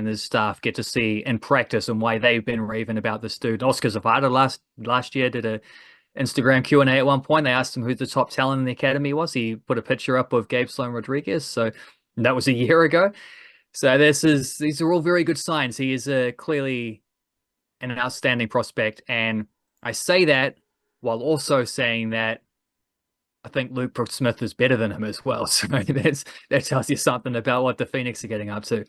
his staff get to see in practice and why they've been raving about this dude. Oscar Zapata last year did a Instagram Q&A at one point. They asked him who the top talent in the academy was. He put a picture up of Gabe Sloan Rodriguez. So that was a year ago. So these are all very good signs. He is clearly an outstanding prospect. And I say that while also saying that I think Luke Brooks-Smith is better than him as well. So that tells you something about what the Phoenix are getting up to.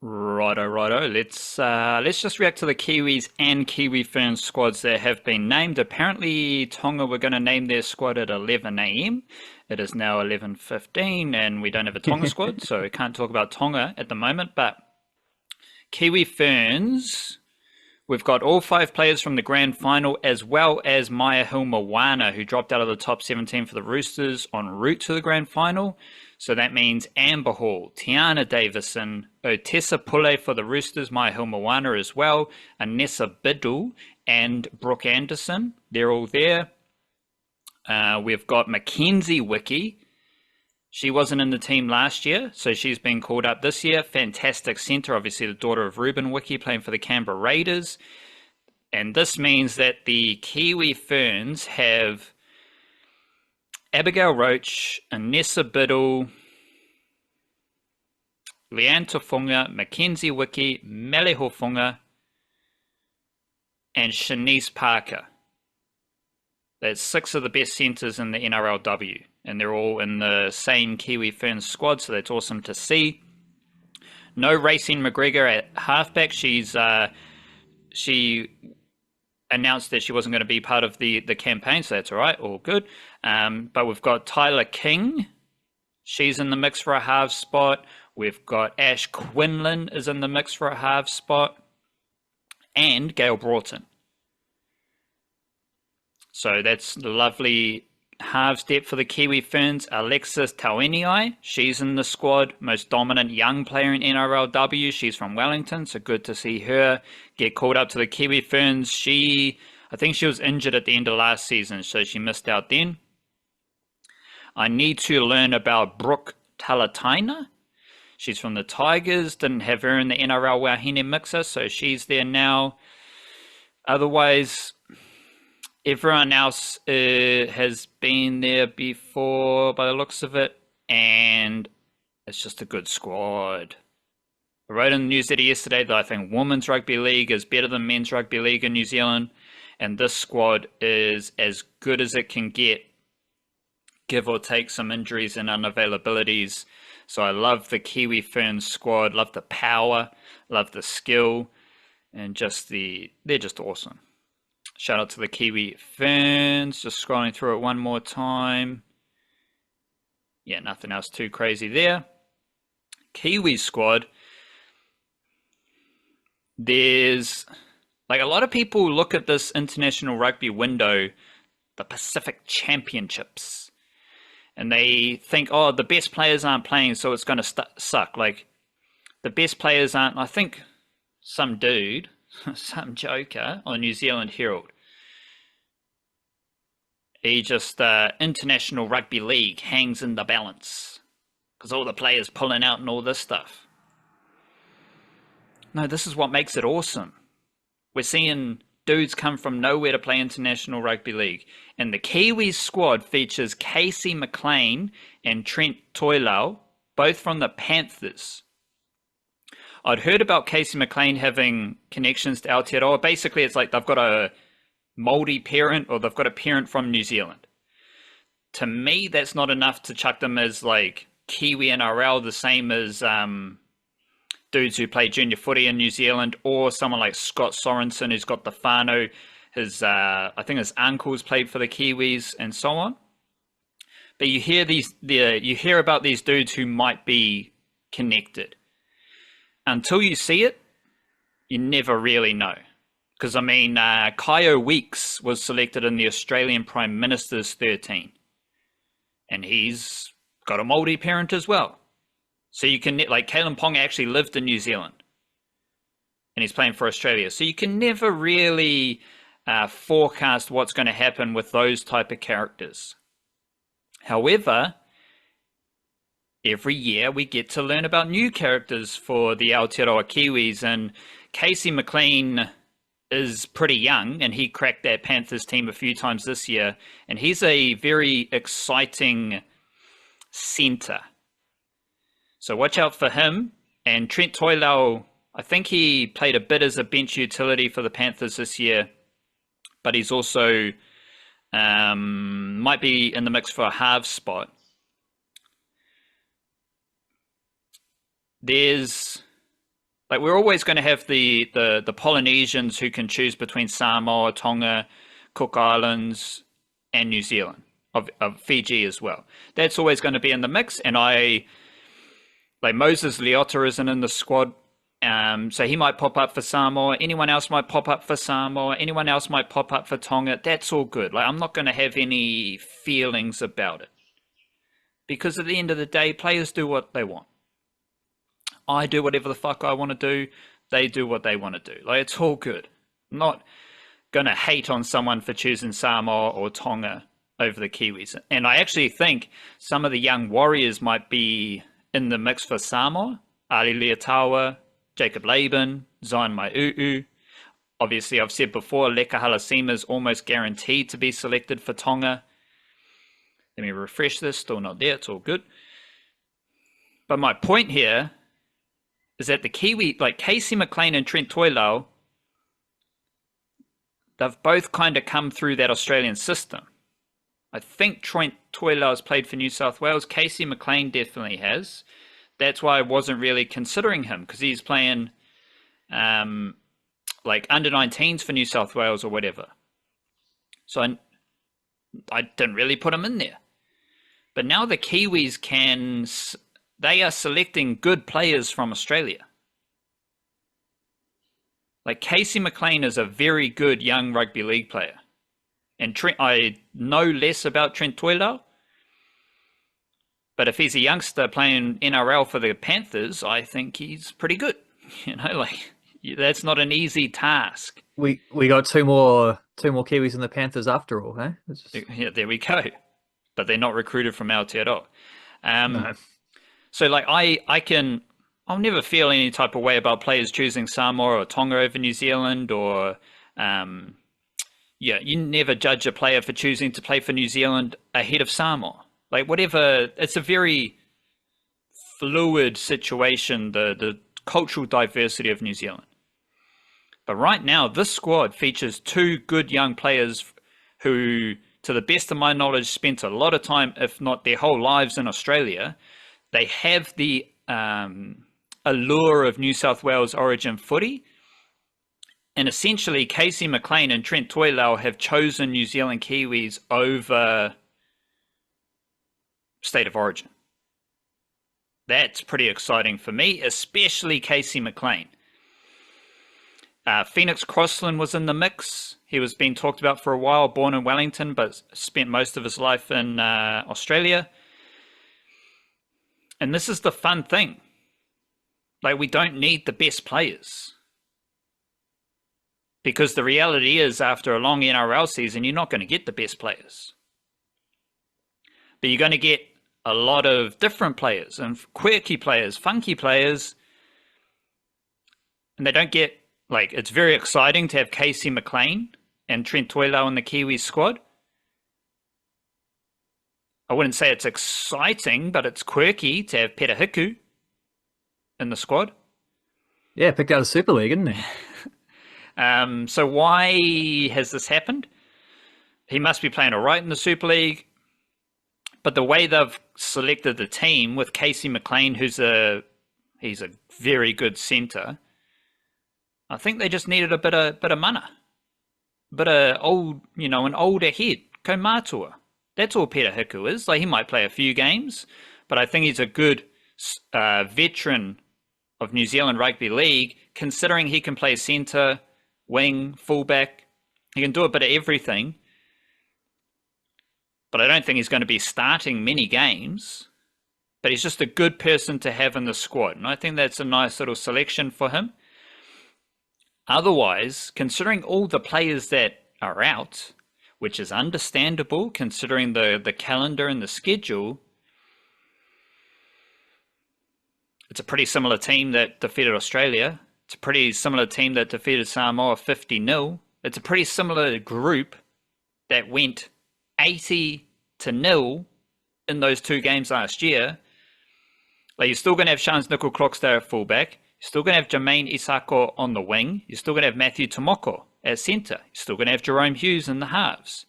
Righto. Let's just react to the Kiwis and Kiwi Ferns squads that have been named. Apparently, Tonga were going to name their squad at 11 a.m. It is now 11:15, and we don't have a Tonga squad, so we can't talk about Tonga at the moment. But Kiwi Ferns, we've got all 5 players from the grand final, as well as Maya Hilmawana, who dropped out of the top 17 for the Roosters en route to the grand final. So that means Amber Hall, Tiana Davison, Otessa Pule for the Roosters, Maya Hilmawana as well, Anessa Biddle and Brooke Anderson. They're all there. We've got Mackenzie Wiki. She wasn't in the team last year, so she's been called up this year. Fantastic centre, obviously the daughter of Ruben Wiki, playing for the Canberra Raiders. And this means that the Kiwi Ferns have Abigail Roach, Anessa Biddle, Leanne Tofunga, Mackenzie Wiki, Mele Hofunga, and Shanice Parker. There's 6 of the best centres in the NRLW, and they're all in the same Kiwi Ferns squad, so that's awesome to see. No Racine McGregor at halfback. She announced that she wasn't going to be part of the campaign, so that's all right, all good. But we've got Tyler King. She's in the mix for a half spot. We've got Ash Quinlan is in the mix for a half spot. And Gail Broughton. So that's lovely halves depth for the Kiwi Ferns. Alexis Taueniai, she's in the squad. Most dominant young player in NRLW. She's from Wellington, so good to see her get called up to the Kiwi Ferns. I think she was injured at the end of last season, so she missed out then. I need to learn about Brooke Talataina. She's from the Tigers. Didn't have her in the NRL Wahine mixer, so she's there now. Otherwise, everyone else has been there before by the looks of it, and it's just a good squad. I wrote in the newsletter yesterday that I think women's rugby league is better than men's rugby league in New Zealand, and this squad is as good as it can get, give or take some injuries and unavailabilities. So I love the Kiwi Ferns squad, love the power, love the skill, and they're just awesome. Shout out to the Kiwi Ferns. Just scrolling through it one more time. Yeah, nothing else too crazy there. Kiwi squad. There's like a lot of people look at this international rugby window, the Pacific Championships, and they think, oh, the best players aren't playing, so it's going to suck. Like, the best players aren't. I think some dude, some joker on New Zealand Herald, he just, international rugby league hangs in the balance because all the players pulling out and all this stuff. No, this is what makes it awesome. We're seeing dudes come from nowhere to play international rugby league. And the Kiwis squad features Casey McLean and Trent Toilau, both from the Panthers. I'd heard about Casey McLean having connections to Aotearoa. Basically, it's like they've got a Māori parent or they've got a parent from New Zealand. To me, that's not enough to chuck them as like Kiwi-NRL, the same as dudes who play junior footy in New Zealand, or someone like Scott Sorensen who's got the whānau. I think his uncle's played for the Kiwis and so on. But you hear about these dudes who might be connected. Until you see it, you never really know. Because, I mean, Kaio Weeks was selected in the Australian Prime Minister's 13. And he's got a Māori parent as well. So you can, like, Kalen Ponga actually lived in New Zealand. And he's playing for Australia. So you can never really forecast what's going to happen with those type of characters. However, every year we get to learn about new characters for the Aotearoa Kiwis, and Casey McLean is pretty young, and he cracked that Panthers team a few times this year, and he's a very exciting centre. So watch out for him. And Trent Toilau, I think he played a bit as a bench utility for the Panthers this year, but he's also might be in the mix for a half spot. There's, like, we're always going to have the Polynesians who can choose between Samoa, Tonga, Cook Islands, and New Zealand, of Fiji as well. That's always going to be in the mix, and like Moses Leota isn't in the squad, so he might pop up for Samoa. Anyone else might pop up for Samoa. Anyone else might pop up for Tonga. That's all good. Like, I'm not going to have any feelings about it, because at the end of the day, players do what they want. I do whatever the fuck I want to do. They do what they want to do. Like, it's all good. I'm not going to hate on someone for choosing Samoa or Tonga over the Kiwis. And I actually think some of the young Warriors might be in the mix for Samoa. Ali Leotawa, Jacob Laban, Zion Mai'uu. Obviously, I've said before, Leka Halasima is almost guaranteed to be selected for Tonga. Let me refresh this. Still not there. It's all good. But my point here is that the Kiwi, like Casey McLean and Trent Toilau, they've both kind of come through that Australian system. I think Trent Toilau has played for New South Wales. Casey McLean definitely has. That's why I wasn't really considering him, because he's playing, like under 19s for New South Wales or whatever. So I didn't really put him in there. But now the Kiwis they are selecting good players from Australia. Like Casey McLean is a very good young rugby league player. And I know less about Trent Toilau, but if he's a youngster playing NRL for the Panthers, I think he's pretty good. Like that's not an easy task. We got two more Kiwis in the Panthers after all, huh? Yeah, there we go. But they're not recruited from Aotearoa. No. So like I'll never feel any type of way about players choosing Samoa or Tonga over New Zealand, or you never judge a player for choosing to play for New Zealand ahead of Samoa. Like whatever, it's a very fluid situation, the cultural diversity of New Zealand. But right now, this squad features two good young players who, to the best of my knowledge, spent a lot of time, if not their whole lives, in Australia. They have the allure of New South Wales origin footy. And essentially, Casey McLean and Trent Toilau have chosen New Zealand Kiwis over state of origin. That's pretty exciting for me, especially Casey McLean. Phoenix Crossland was in the mix. He was being talked about for a while, born in Wellington, but spent most of his life in Australia. And this is the fun thing. Like, we don't need the best players. Because the reality is, after a long NRL season, you're not going to get the best players. But you're going to get a lot of different players and quirky players, funky players. And they don't get, like, it's very exciting to have Casey McLean and Trent Toilau in the Kiwis squad. I wouldn't say it's exciting, but it's quirky to have Peta Hiku in the squad. Yeah, picked out of Super League, didn't he? So why has this happened? He must be playing all right in the Super League. But the way they've selected the team with Casey McLean, he's a very good centre, I think they just needed a bit of mana. Bit of old, an older head. Kaumatua. That's all Peta Hiku is. Like, he might play a few games, but I think he's a good veteran of New Zealand Rugby League, considering he can play centre, wing, fullback. He can do a bit of everything. But I don't think he's going to be starting many games. But he's just a good person to have in the squad. And I think that's a nice little selection for him. Otherwise, considering all the players that are out, which is understandable considering the calendar and the schedule, it's a pretty similar team that defeated Australia. It's a pretty similar team that defeated Samoa 50-0. It's a pretty similar group that went 80-0 in those two games last year. Like, you're still going to have Shans Nickel-Croxdale at fullback. You're still going to have Jermaine Isako on the wing. You're still going to have Matthew Tomoko at centre. You're still going to have Jerome Hughes in the halves.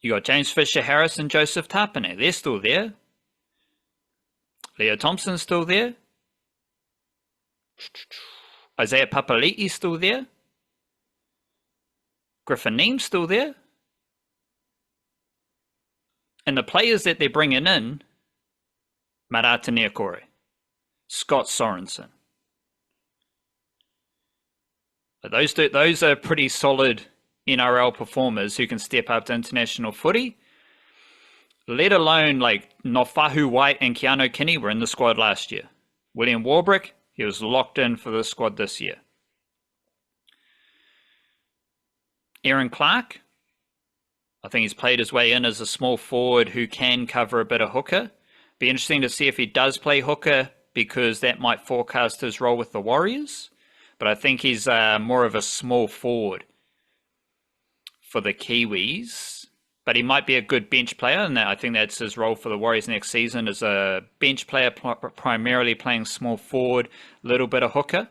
You got James Fisher-Harris and Joseph Tapine. They're still there. Leo Thompson's still there. Isaiah Papali'i's still there. Griffin Neem's still there. And the players that they're bringing in, Marata Niokore, Scott Sorensen. Those are pretty solid NRL performers who can step up to international footy. Let alone, like, Nofahu White and Keanu Kinney were in the squad last year. William Warbrick, he was locked in for the squad this year. Aaron Clark, I think he's played his way in as a small forward who can cover a bit of hooker. Be interesting to see if he does play hooker, because that might forecast his role with the Warriors. But I think he's more of a small forward for the Kiwis. But he might be a good bench player, and I think that's his role for the Warriors next season, as a bench player, primarily playing small forward, little bit of hooker.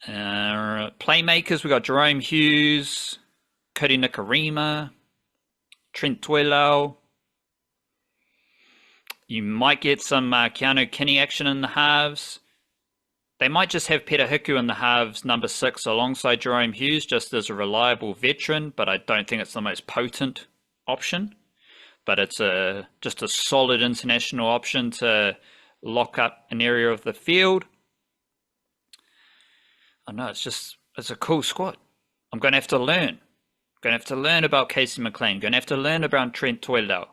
Playmakers, we got Jerome Hughes, Cody Nikarima, Trent Toilau. You might get some Keanu Kinney action in the halves. They might just have Peter Hiku in the halves, number 6, alongside Jerome Hughes, just as a reliable veteran, but I don't think it's the most potent option. But it's just a solid international option to lock up an area of the field. I know, it's a cool squad. I'm going to have to learn. I'm going to have to learn about Casey McLean. Going to have to learn about Trent Toilau.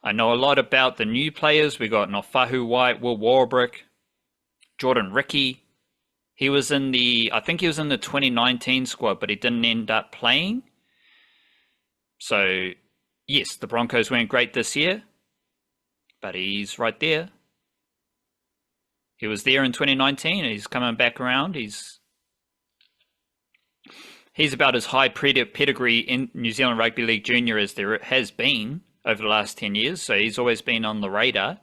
I know a lot about the new players. We got Nofahu White, Will Warbrick, Jordan Ricky. I think he was in the 2019 squad, but he didn't end up playing. So, yes, the Broncos weren't great this year, but he's right there. He was there in 2019, and he's coming back around. He's about as high pedigree in New Zealand Rugby League Junior as there has been over the last 10 years, so he's always been on the radar.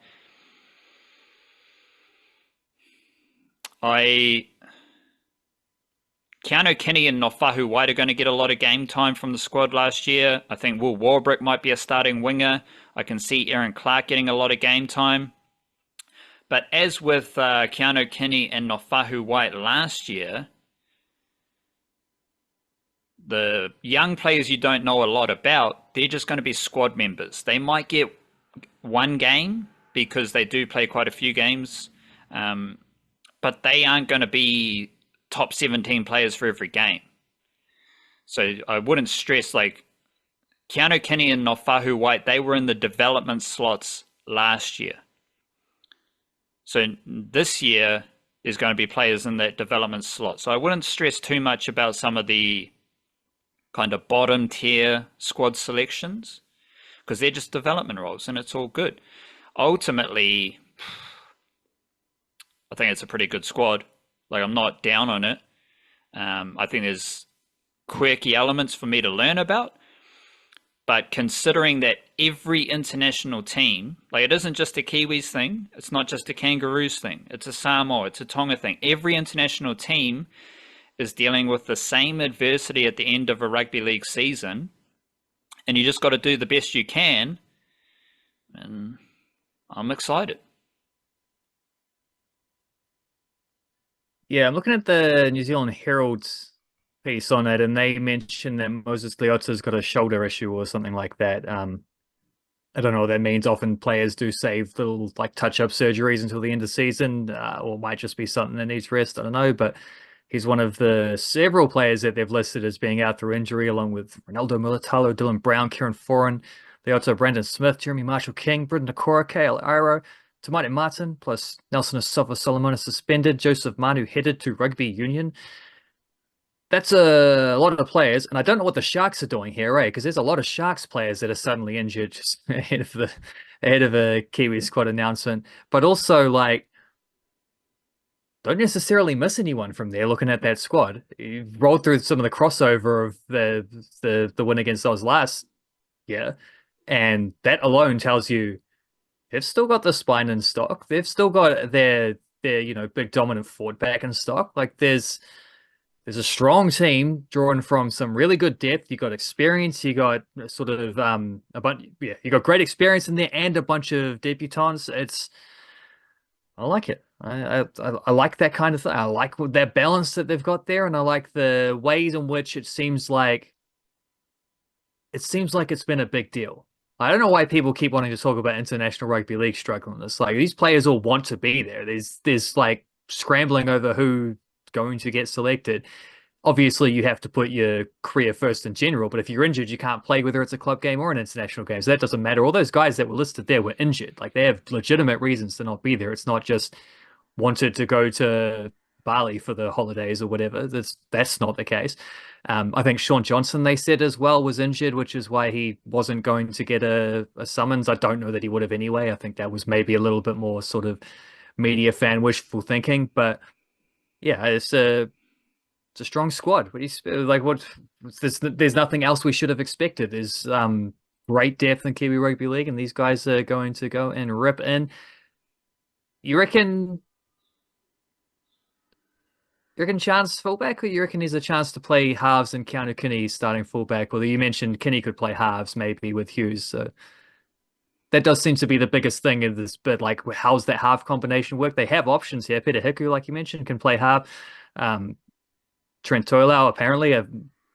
Keanu Kenny and Nofahu White are going to get a lot of game time from the squad last year. I think Will Warbrick might be a starting winger. I can see Aaron Clark getting a lot of game time. But as with Keanu Kenny and Nofahu White last year, the young players you don't know a lot about, they're just going to be squad members. They might get one game because they do play quite a few games, but they aren't going to be top 17 players for every game. So I wouldn't stress, like, Keanu Kenny and Nofahu White, they were in the development slots last year. So this year, there's going to be players in that development slot. So I wouldn't stress too much about some of the kind of bottom tier squad selections, because they're just development roles and it's all good. Ultimately, I think it's a pretty good squad. Like, I'm not down on it. I think there's quirky elements for me to learn about. But considering that every international team, like, it isn't just a Kiwis thing, it's not just a Kangaroos thing, it's a Samoa, it's a Tonga thing. Every international team is dealing with the same adversity at the end of a rugby league season, and you just got to do the best you can, and I'm excited. Yeah, I'm looking at the New Zealand Herald's piece on it, and they mentioned that Moses Leota's got a shoulder issue or something like that. I don't know what that means. Often players do save little, like, touch-up surgeries until the end of the season, or might just be something that needs rest. I don't know, but he's one of the several players that they've listed as being out through injury, along with Ronaldo Mulatalo, Dylan Brown, Kieran Foran, Leota, Brandon Smith, Jeremy Marshall-King, Brendan Nakora, Kale Iro, Tamate Martin, plus Nelson Asafa Solomon is suspended, Joseph Manu headed to rugby union. That's a lot of players, and I don't know what the Sharks are doing here, right? Because there's a lot of Sharks players that are suddenly injured just ahead of a Kiwi squad announcement. But also, like, don't necessarily miss anyone from there. Looking at that squad, you rolled through some of the crossover of the win against Oz last year, and that alone tells you they've still got the spine in stock. They've still got their big dominant forward back in stock. Like, there's a strong team drawn from some really good depth. You got experience. You got sort of you got great experience in there and a bunch of debutants. I like it. I like that kind of thing. I like that balance that they've got there, and I like the ways in which it seems like it's been a big deal. I don't know why people keep wanting to talk about International Rugby League struggling. It's like these players all want to be there. There's like scrambling over who's going to get selected. Obviously, you have to put your career first in general, but if you're injured, you can't play, whether it's a club game or an international game. So that doesn't matter. All those guys that were listed there were injured. Like, they have legitimate reasons to not be there. It's not just wanted to go to Bali for the holidays or whatever. That's not the case. I think Sean Johnson, they said as well, was injured, which is why he wasn't going to get a summons. I don't know that he would have anyway. I think that was maybe a little bit more sort of media fan wishful thinking. But yeah, it's a strong squad. What do you like? There's nothing else we should have expected. There's great depth in Kiwi Rugby League, and these guys are going to go and rip in. You reckon chance fullback, or you reckon there's a chance to play halves and Keanu Kinney starting fullback? Well, you mentioned Kinney could play halves maybe with Hughes. So that does seem to be the biggest thing in this bit. Like, how's that half combination work? They have options here. Peter Hiku, like you mentioned, can play half. Um, Trent Toilau, apparently,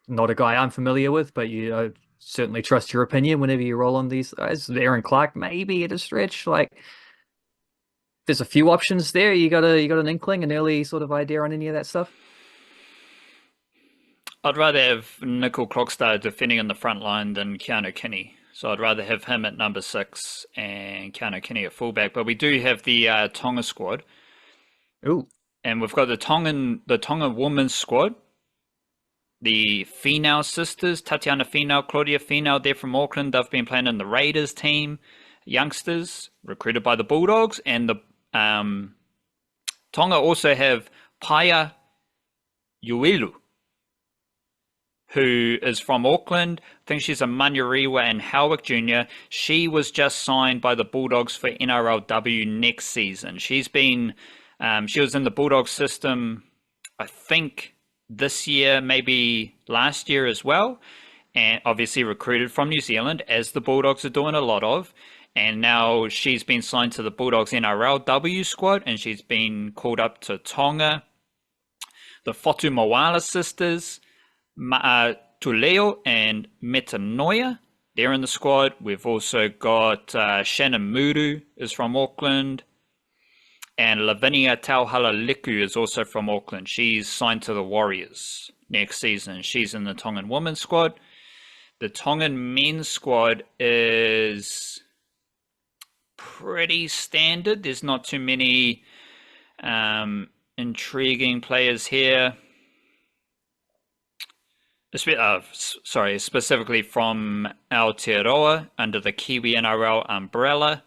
not a guy I'm familiar with, but you certainly trust your opinion whenever you roll on these guys. Aaron Clark, maybe at a stretch. Like, there's a few options there. You got an inkling, an early sort of idea on any of that stuff? I'd rather have Nickel Crockstar defending in the front line than Keanu Kinney. So I'd rather have him at number 6 and Keanu Kinney at fullback. But we do have the Tonga squad. Ooh. And we've got the Tonga women's squad. The Finau sisters, Tatiana Finau, Claudia Finau, they're from Auckland. They've been playing in the Raiders team. Youngsters, recruited by the Bulldogs. And the Tonga also have Paia Uelu, who is from Auckland. I think she's a Manurewa and Howick Jr. She was just signed by the Bulldogs for NRLW next season. She was in the Bulldogs system, I think, this year, maybe last year as well. And obviously recruited from New Zealand, as the Bulldogs are doing a lot of. And now she's been signed to the Bulldogs NRLW squad, and she's been called up to Tonga. The Fotu Mawala sisters, Tuleo and Metanoia, they're in the squad. We've also got Shannon Muru is from Auckland, and Lavinia Tauhalaliku is also from Auckland. She's signed to the Warriors next season. She's in the Tongan women's squad. The Tongan men's squad is pretty standard. There's not too many intriguing players here. Specifically from Aotearoa under the Kiwi-NRL umbrella.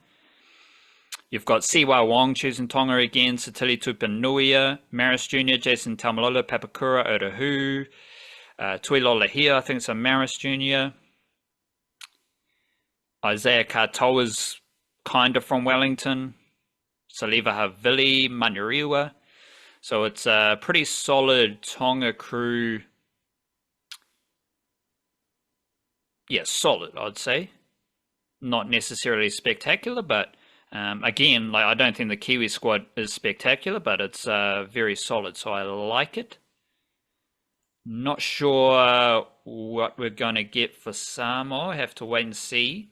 You've got Siwa Wong choosing Tonga again, Satili Tupanuia, Maris Jr., Jason Taumalolo, Papakura, Otahu, Tuilola here, I think it's a Maris Jr. Isaiah Katoa's kind of from Wellington. Saliva Havili, Manurewa. So it's a pretty solid Tonga crew. Yeah, solid, I'd say. Not necessarily spectacular, but again, like, I don't think the Kiwi squad is spectacular, but it's very solid, so I like it. Not sure what we're going to get for Samoa. Have to wait and see.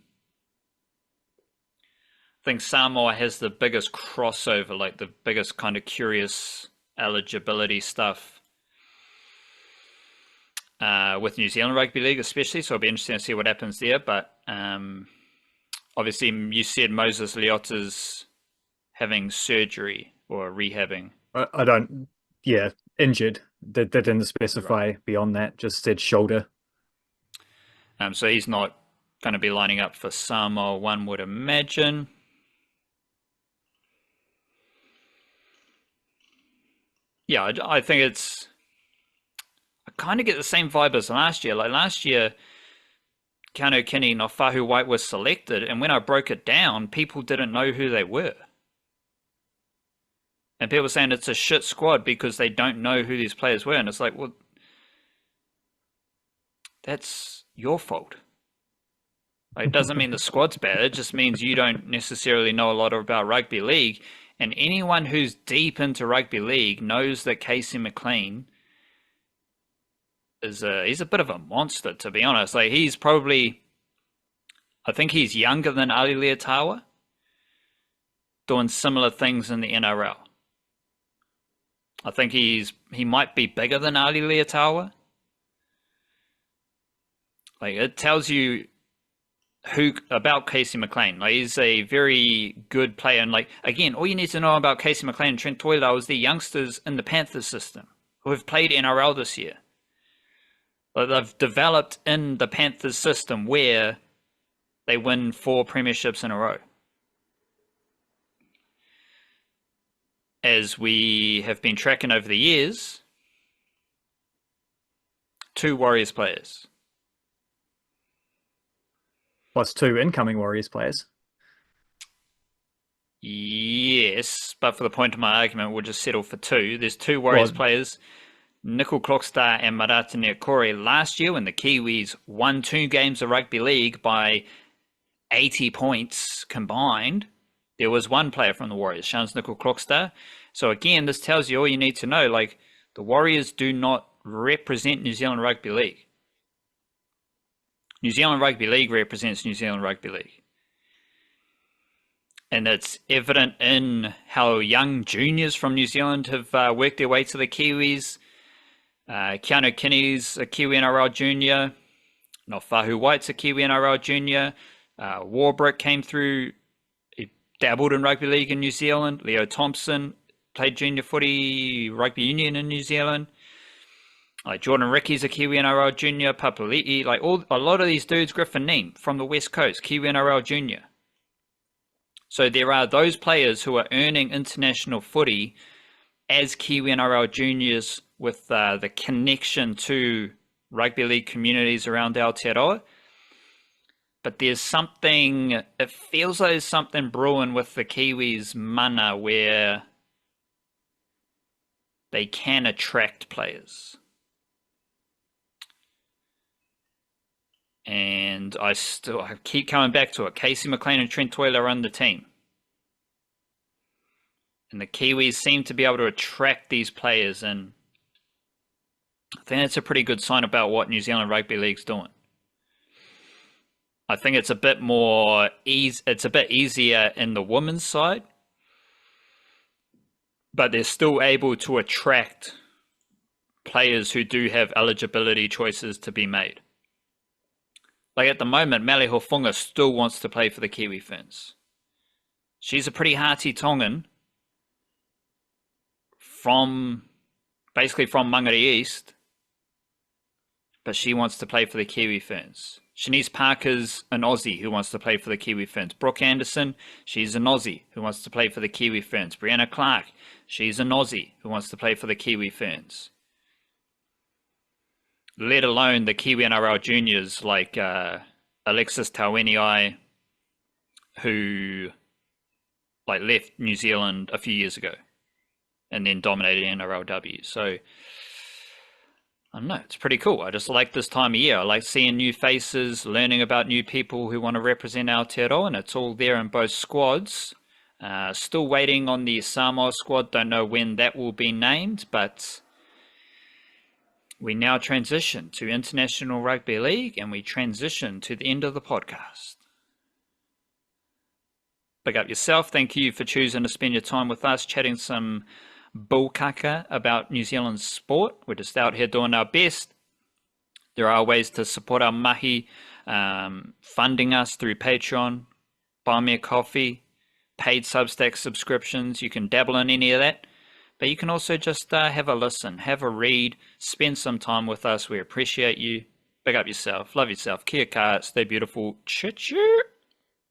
I think Samoa has the biggest crossover, like the biggest kind of curious eligibility stuff with New Zealand Rugby League especially, so it'll be interesting to see what happens there. But obviously you said Moses Leota's having surgery or rehabbing. I don't, yeah, injured. They didn't specify beyond that, just said shoulder. So he's not going to be lining up for Samoa, one would imagine. Yeah, I think it's... I kind of get the same vibe as last year. Like last year, Keanu Kinney and Ofahu White were selected, and when I broke it down, people didn't know who they were. And people were saying it's a shit squad because they don't know who these players were. And it's like, well, that's your fault. Like, it doesn't mean the squad's bad. It just means you don't necessarily know a lot about rugby league. And anyone who's deep into rugby league knows that Casey McLean he's a bit of a monster, to be honest. Like, he's probably, I think he's younger than Ali Leotawa, doing similar things in the NRL. I think he might be bigger than Ali Leotawa. Like, it tells you about Casey McLean. Like, he's a very good player. And, like, again, all you need to know about Casey McLean and Trent Toilau is the youngsters in the Panthers system who have played NRL this year. Like, they've developed in the Panthers system where they win 4 premierships in a row. As we have been tracking over the years, 2 Warriors players. Plus 2 incoming Warriors players. Yes, but for the point of my argument, we'll just settle for 2. There's 2 Warriors players, Nickel Crockstar and Maratini Kore, last year when the Kiwis won 2 games of rugby league by 80 points combined, there was one player from the Warriors, Shans Nickel-Clockstar. So again, this tells you all you need to know. Like, the Warriors do not represent New Zealand Rugby League. New Zealand Rugby League represents New Zealand Rugby League. And it's evident in how young juniors from New Zealand have worked their way to the Kiwis. Keanu Kinney's a Kiwi-NRL junior. Nofahu White's a Kiwi-NRL junior. Warbrick came through, he dabbled in rugby league in New Zealand. Leo Thompson played junior footy, rugby union in New Zealand. Like Jordan Ricky's a Kiwi-NRL junior. Papali'i, like a lot of these dudes, Griffin Neem from the West Coast, Kiwi-NRL junior. So there are those players who are earning international footy as Kiwi-NRL juniors with the connection to rugby league communities around Aotearoa. But there's something, it feels like there's something brewing with the Kiwis mana where they can attract players. And I keep coming back to it. Casey McLean and Trent Toiler run the team. And the Kiwis seem to be able to attract these players, and I think that's a pretty good sign about what New Zealand Rugby League's doing. I think it's a bit more it's a bit easier in the women's side, but they're still able to attract players who do have eligibility choices to be made. Like at the moment, Mele Hofunga still wants to play for the Kiwi Ferns. She's a pretty hearty Tongan basically from Mangere East, but she wants to play for the Kiwi Ferns. Shanice Parker's an Aussie who wants to play for the Kiwi Ferns. Brooke Anderson, she's an Aussie who wants to play for the Kiwi Ferns. Brianna Clark, she's an Aussie who wants to play for the Kiwi Ferns. Let alone the Kiwi-NRL juniors like Alexis Taueniai, who like left New Zealand a few years ago and then dominated NRLW. So I don't know, it's pretty cool. I just like this time of year. I like seeing new faces, learning about new people who want to represent Aotearoa, and it's all there in both squads. Still waiting on the Samoa squad. Don't know when that will be named, but we now transition to International Rugby League, and we transition to the end of the podcast. Big up yourself. Thank you for choosing to spend your time with us, chatting some bullkaka about New Zealand sport. We're just out here doing our best. There are ways to support our mahi, funding us through Patreon, buy me a coffee, paid Substack subscriptions. You can dabble in any of that. But you can also just have a listen, have a read, spend some time with us. We appreciate you. Big up yourself. Love yourself. Kia kaha. Stay beautiful. Choo-choo.